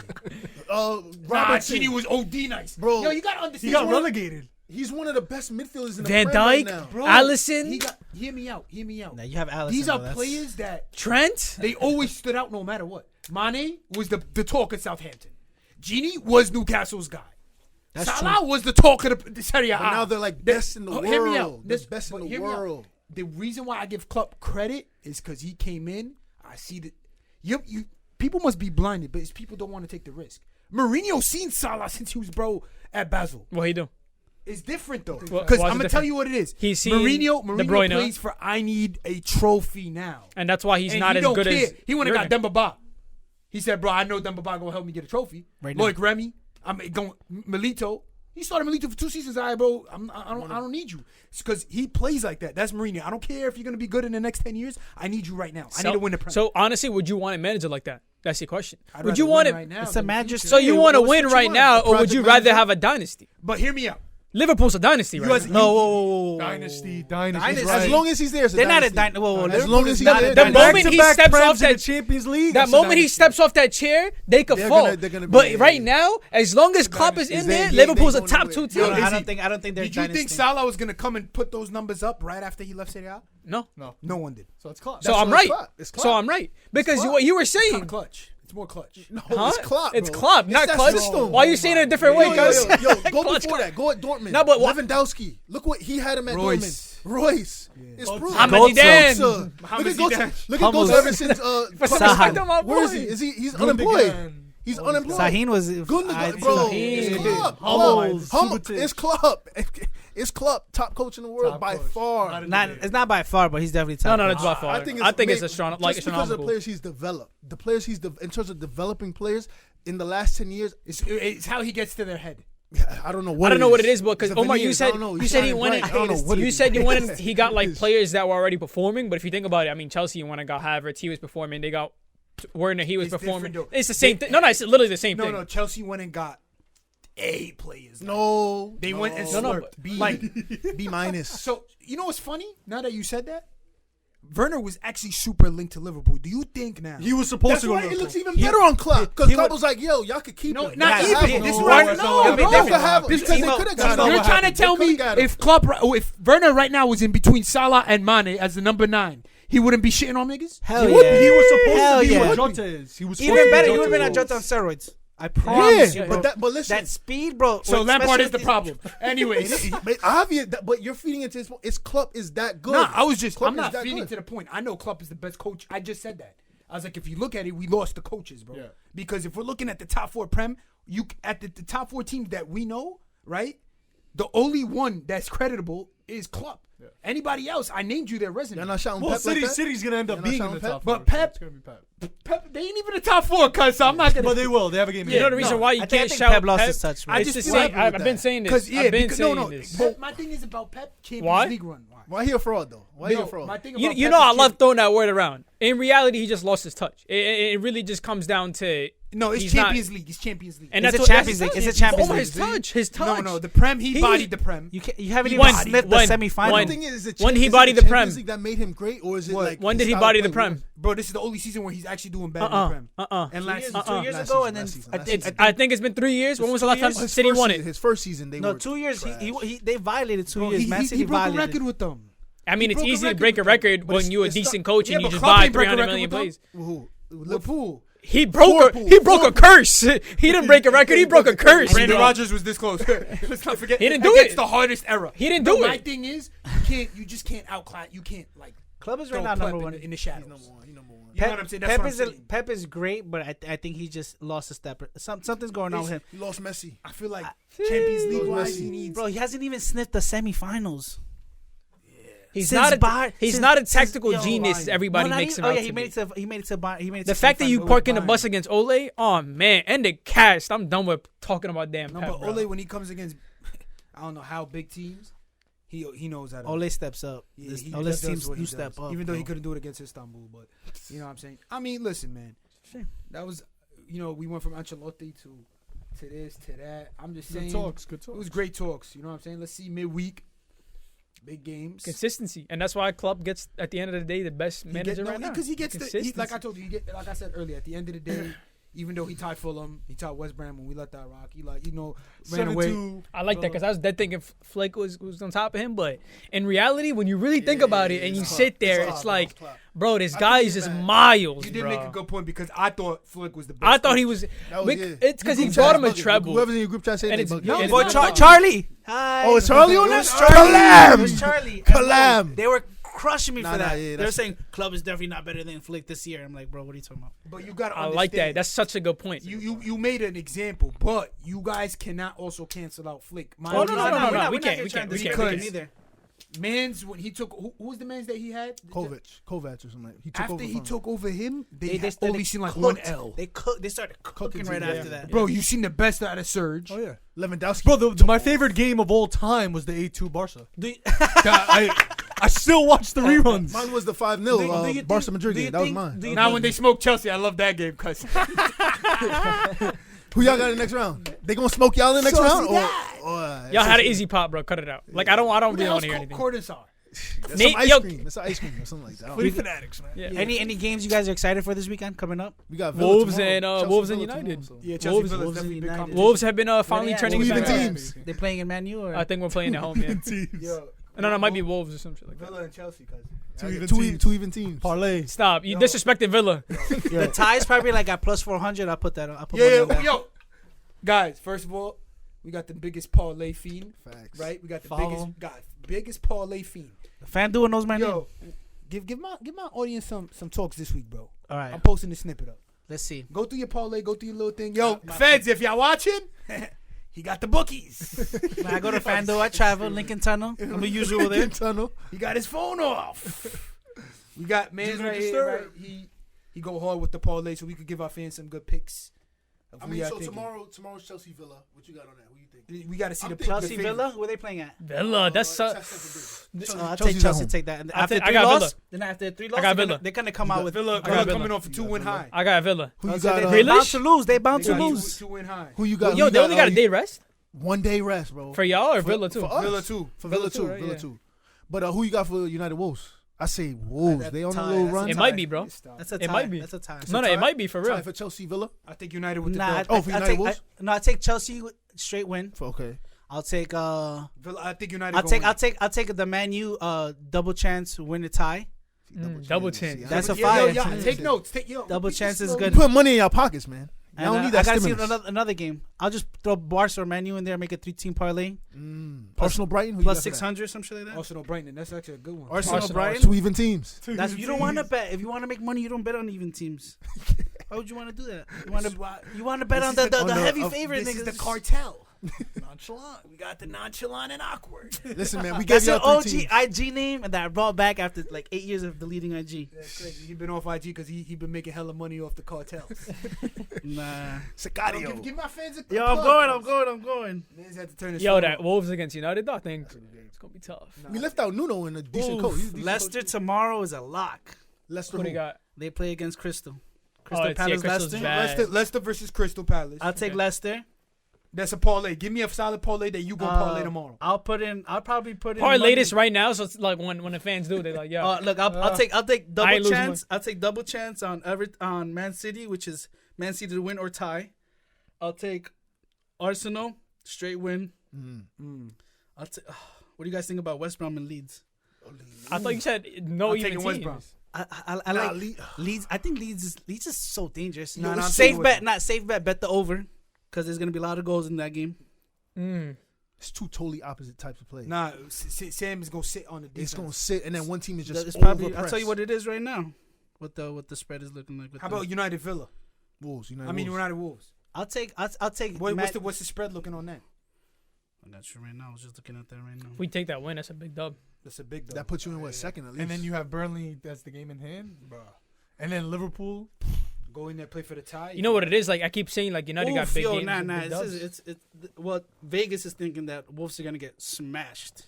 Nah, Robertson, Chini was OD nice. Bro, Yo, you gotta He understand. got relegated. he's one of the best midfielders in the Van Prem right Dijk, now. Bro, Allison, He got, hear me out. Now you have Alisson. These are though, that's- players that Trent. they always stood out no matter what. Mane was the talk at Southampton. Genie was Newcastle's guy. That's Salah was the talk of the Serie A. But now they're like best in the Hear me out. world. They're best in but the hear me out. world. The reason why I give Klopp credit is because he came in. I see that you people must be blinded, but it's people don't want to take the risk. Mourinho seen Salah since he was at Basel. What he do? It's different though, Why because is it I'm gonna tell different? you what it is. He's seen Mourinho De Bruyne. plays for I need a trophy now, And that's why he's and not he as don't good care. as He went and got Jurgen. Demba Ba. He said, "Bro, I know Demba Ba gonna help me get a trophy." Right now. Loic Remy, I'm going Milito. He started Milito for 2 seasons. All right, bro. I don't need you because he plays like that. That's Mourinho. I don't care if you're gonna be good in the next 10 years. I need you right now. I need to win the Premier. So honestly, would you want a manager like that? That's the question. I'd Would rather you win want it? right now It's than a the manager. future. So you want to what's win what you right want? now, A or would you project rather manager? have a dynasty? But hear me out. Liverpool's a dynasty right now. No, whoa. Dynasty. As long as he's there, it's a They're not a dynasty. dynasty. As long as he's there, The moment he steps off the that Champions League, that moment he steps off that chair, they could fall. they're gonna be- But right now, as long as Klopp is in there, They Liverpool's a going top nowhere. 2 team. I don't think they're Did you dynasty. think Salah was gonna come and put those numbers up right after he left Serie A? No. No one did. So it's Klopp. So That's I'm what it's right. Klopp. It's So Klopp. I'm right because Klopp. what you were It's kind saying. of clutch. It's more clutch. No, Huh? it's Klopp. It's bro. Klopp, It's not that clutch. system. Why are you saying it a different way, Yo, guys? go Clutch. before that. Go at Dortmund. No, but what- Lewandowski. Look what he had him at Royce. Dortmund. Royce. It's proof. Mohamed Goatse. Zidane. Look Mohamed at Goatse. Zidane. Look at Goatse ever since. For some Sahan. respect on my Where is boy. he? Is he? He's unemployed. He's unemployed. Sahin was Gundogan, bro. It's Klopp. Hummels, Hummels. Subotic. It's Klopp. It's Klopp. Top coach in the world Top by coach. far. It's not by far, but he's definitely top. No, it's by far. I think it's a strong, like just because of the astronomical. players he's developed. The players in terms of developing players in the last 10 years. It's how he gets to their head. I don't know what. I don't know what it is, but because It's a Omar, you veneers. I said don't know. you He's said he shining went. bright. I don't know what it You is. said you went. He got like players that were already performing. But if you think about it, I mean, Chelsea went and got Havertz. He was performing. They got Werner. He was It's performing. different, though. It's the same thing. No, it's literally the same thing. No, Chelsea went and got A players. No, They went and No, no, slurped. B, Like, B minus. so you know what's funny? Now that you said that, Werner was actually super linked to Liverpool. Do you think now? He was supposed That's to go. why to it looks Liverpool. even better on Klopp. Because he Klopp would- was like, "Yo, y'all could keep No, him." not Y'all even. have him. This No, right no, now, y'all could have him. This Because they team up. could have You're got him. trying to tell They me coulda got him. if Klopp, if Werner right now was in between Salah and Mane as the number 9, he wouldn't be shitting on niggas? Hell He yeah. was supposed Hell to be yeah. what Jota is. He was supposed Even to better, be he would have been at Jota Jota on steroids. I promise you, Yeah, bro. but listen. That speed, bro. So with- Lampard is especially the problem. Anyways. But obvious, but you're feeding into this. It's Klopp is that good. Nah, I'm not that feeding good. to the point. I know Klopp is the best coach. I just said that. I was like, if you look at it, we lost the coaches, bro. Yeah. Because if we're looking at the top 4 Prem, at the top 4 teams that we know, right? The only one that's creditable is Klopp. Yeah. Anybody else, I named you their resume. You're not shouting Well, Pep like that? City's gonna end up You're not being in shouting the Pep? top. But four. Pep- It's gonna be Pep. Pep, they ain't even the top 4, cuz, so I'm not gonna. But they will. They have a game. You know the reason why you I think can't shout Pep lost his touch, It's man. the just feel same. happy I've with been that. saying this. Because I've been because saying this. But my thing is about Pep Champions Why? League run. Why? Why he a fraud though? Why he a fraud? My thing You, about you Pep know is I love champ- throwing that word around. In reality, he just lost his touch. It really just comes down to No, it's he's not- Champions League. It's Champions League. And It's that's a what- Champions that's League. his It's a Champions touch. League. His touch. No, the Prem. He He bodied was- the Prem. You haven't One- even sniffed the one- semifinal. one- The thing is, When he is it bodied the Champions Prem. League that made him great, or is it What? like When his did he style body of the play? Prem? Bro, this is the only season where he's actually doing better than Prem. And last season. 2 years Last ago, season, and then last season, I last think season. I think it's been 3 years. When was the last time His City first won season- it? His first season, they no were 2 years. trash. They violated 2 Bro, years. Man he City broke a violated. record with them. I mean, He it's broke a easy to record break a with them. record But when you're a it's decent not- coach Yeah, and you but just Klopp buy ain't break a 300 record million with them. plays. Who? Liverpool. He broke a curse. He didn't break a record. He broke a curse. Brandon bro. Rogers was this close. Let's not forget. He didn't do against it. the hardest era. He didn't Bro, do My it. thing is, you just can't outclass. You can't like. Club is throw right now Pep number one. in the shadows. He's number one. He's number one. You know what I'm saying? That's what I'm saying. Pep is great, but I think he just lost a step. Something's going on with him. He lost Messi. I feel like Champions League wise, Messi. he needs. Bro, he hasn't even sniffed the semifinals. He's Since not a Bayern- he's since- not a since- tactical yo, genius. Ryan. Everybody No, not makes even- him out yeah, to he be. made it to he made it to Bayern. The fact that you parking the Bayern. bus against Ole, oh man, and the cast. I'm done with talking about damn No, Pep, but bro. Ole when he comes against, I don't know how big teams, he knows how to. Ole steps up. Yeah, This- he Ole does teams what do he step does. up. Even though he bro. couldn't do it against Istanbul, but you know what I'm saying. I mean, listen, man, that was, we went from Ancelotti to this to that. I'm just saying, Good talks. Good it talks. was great talks. You know what I'm saying. Let's see midweek, big games. Consistency, and that's why Klopp gets at the end of the day the best manager right now. Because he gets Consistency. like I told you, like I said earlier, at the end of the day, even though he tied Fulham, he tied West Brom when we let that rock. He ran away. 7-2. I like that because I was dead thinking Flick was on top of him, but in reality, when you really think about it and you sit there, it's like, bro, this guy is just miles, You did bro. make a good point because I thought Flick was the best. I thought coach. he was. That was- yeah. It's because he Group brought chat him a bugging. treble. Whoever's in your group chat saying And they it's- bugging. no, Yo, it's boy, not Charlie. Oh, it's Charlie on It that? was Charlie. Kalam! It was Charlie. And Kalam! bro, they were crushing me Nah, for nah, that. yeah, They were that's- saying club is definitely not better than Flick this year. I'm like, bro, what are you talking about? But you got to I like that. That's such a good point. You made an example, but you guys cannot also cancel out Flick. Oh, no, we can't. Because either. Man's when he took who was the man's that he had Kovac or something like He took after over he from him. took over him. They started only seen like cooked. one L. They started cooking right yeah. after that. Bro, you seen the best out of Surge. Oh yeah. Lewandowski. Bro, my favorite game of all time was the 8-2 Barca. Do you- I still watch the reruns. Mine was the 5-0 do you Barca think- Madrid do you game. That was think- mine. do you Now think- when they smoke Chelsea, I love that game, cuz. Who y'all got in the next round? They gonna smoke y'all in the next round? Y'all had an easy pop, bro. Cut it out. Like I don't really want to hear anything. Cortisol. That's some ice cream. That's ice cream or something like that. Footy Fanatics, man. Yeah. Any games you guys are excited for this weekend coming up? We got Villa Wolves tomorrow. and Chelsea Wolves and Villa United. tomorrow, so. Yeah, Wolves- Chelsea Wolves definitely and big United. competition. Wolves have been finally Yeah, trending Two back. even up. teams. They playing in Man U or I think we're playing at home. Yeah. Yo, No, it might be Wolves or some shit like that. Villa and Chelsea, cuz. Two even teams. Parlay. Stop! You disrespected Villa. the tie is probably like at plus 400. I'll put that. I'll put Yeah, money on that. yo. Guys, first of all, we got the biggest parlay fiend, Facts. right? We got the Follow biggest parlay fiend. FanDuel knows my name. Yo, give my audience some talks this week, bro. All right, I'm posting the snippet up. let's see. Go through your parlay, go through your little thing. Yo, feds, if y'all watching, he got the bookies. When I go to FanDuel, I travel Lincoln Tunnel. I'm a usual there. Tunnel. He got his phone off. We got man's right here, right? He go hard with the parlay, so we could give our fans some good picks. I mean, so tomorrow's Chelsea Villa. What you got on that? Who you think? We got to see the Chelsea the Villa. Where they playing at? Villa. That's I'll Chelsea's take at Chelsea. home. Take that. And I after think- I three got loss, Villa. then after three I loss, got they're Villa. gonna come out with Villa got coming Villa. off a 2-win high. I got Villa. Who you So got? they Grealish? bound to lose. They bound to They got lose. 2-win high. Who you got? Yo, who they you only got a day rest 1 day rest, bro. for y'all or Villa too. For us. Villa too. For Villa too. right? Villa Yeah. too. But who you got for United Wolves? I say Wolves. That They on a tie, little that's run. It might be, bro. That's a tie. It might be. That's a tie. No, it might be for real. Tie for Chelsea Villa. I think United with the Nah, dub. Oh, for United Wolves? I take Chelsea straight win. Okay. I'll take Villa, I think United. I'll take the Man U double chance win a tie. Double chance. See, That's I- a Yo, fire. take notes. Double chance is good. Put money in your pockets, man. Y'all don't And, need that I gotta see stimulus. another game. I'll just throw Barca or Man U in there, make a 3-team parlay. Arsenal Brighton. Who you Plus got for that? 600, some shit like that. Arsenal Brighton. That's actually a good one. Arsenal, Brighton. 2 even teams. That's you don't want to bet. If you want to make money, you don't bet on even teams. Why would you want to do that? You want to bet on the heavy favorite This is niggas. the cartel. Nonchalant. We got the nonchalant and awkward. Listen, man. We gave That's an y'all OG 3 teams. IG name that I brought back after like 8 years of deleting IG. That's crazy. He been off IG because he been making hella money off the cartels. Nah. Sicario. Give my fans a Yo, I'm going. Man's had to turn his Yo, phone that off. Wolves against United, I think it's gonna be tough. We left out Nuno in a decent coach. He's a decent Leicester coach. tomorrow is a lock. Leicester. What do who? you got? They play against Crystal. Oh, it's- Palace, Crystal's Leicester. bad. Leicester versus Crystal Palace. I'll take Leicester. That's a parlay. Give me a solid parlay that you gonna parlay tomorrow. I'll probably put in. Probably Monday. latest right now, so it's like when the fans do, they like, yo. Look, I'll take I double ain't losing chance. I'll take double chance on Man City, which is Man City to win or tie. I'll take Arsenal straight win. I'll take. What do you guys think about West Brom and Leeds? I thought you said no I'm even taking West teams. Brom. I like Leeds. I think Leeds is so dangerous. Nah, I'm safe taking bet, West not safe bet. Bet the over, because there's gonna be a lot of goals in that game. It's 2 totally opposite types of play. Nah, Sam is gonna sit on the defense. It's gonna sit, and then one team is just It's probably. overpressed. I'll tell you what it is right now. What the spread is looking like. How about United Villa? Wolves. United. I mean Wolves. United Wolves. I'll take. What's the spread looking on that? I'm not sure right now. I was just looking at that right now. If we take that win, that's a big dub. That's a big dub. That puts you in what, second at least? And then you have Burnley. That's the game in hand, bro. And then Liverpool. Go in there, play for the tie. You know what it is? Like I keep saying, like United got big games. Nah. and big dubs. It's well, Vegas is thinking that Wolves are gonna get smashed.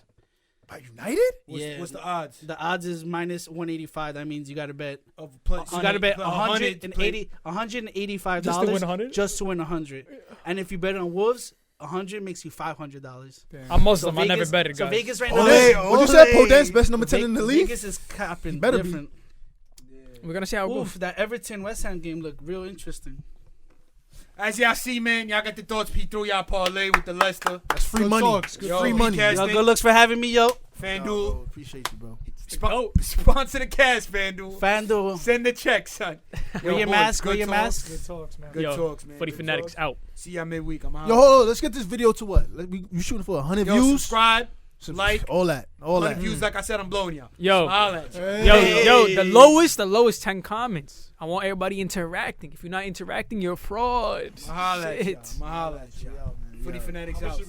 by United. What's the odds? The odds is minus 185. That means you got to bet. Of play, You got to bet $185 $185 Just to win 100? Just to win 100. And if you bet on Wolves, 100 makes you $500. I'm Muslim. I never Vegas- betted, So guys. Vegas right Oh, now. hey, is- what you said? Podence, best number 10 in the league. Vegas is capping Better be. different. We're gonna see how it goes. Oof, that Everton West Ham game looked real interesting. As y'all see, man, y'all got the thoughts. He threw y'all parlay with the Leicester. That's free Good money. talks, good Yo, Free money. Cast Yo, thing. good looks for having me, yo. FanDuel. bro, appreciate you, bro. Sponsor the cast, FanDuel. FanDuel. Send the check, son. Wear your boys, mask. good Wear your talks. mask. Good talks, man. Good Yo, talks, man. Footy Good Fanatics talks. out. See y'all midweek. I'm out. Yo, hold on. Let's get this video to what? You shooting for 100 Yo, views? subscribe. Like. all that. 100 views, like I said, I'm blowing y'all. Yo, Holla at you. yo, the lowest 10 comments. I want everybody interacting. If you're not interacting, you're a fraud. Holla at y'all. Shit. Holla at y'all. Footy Fanatics out.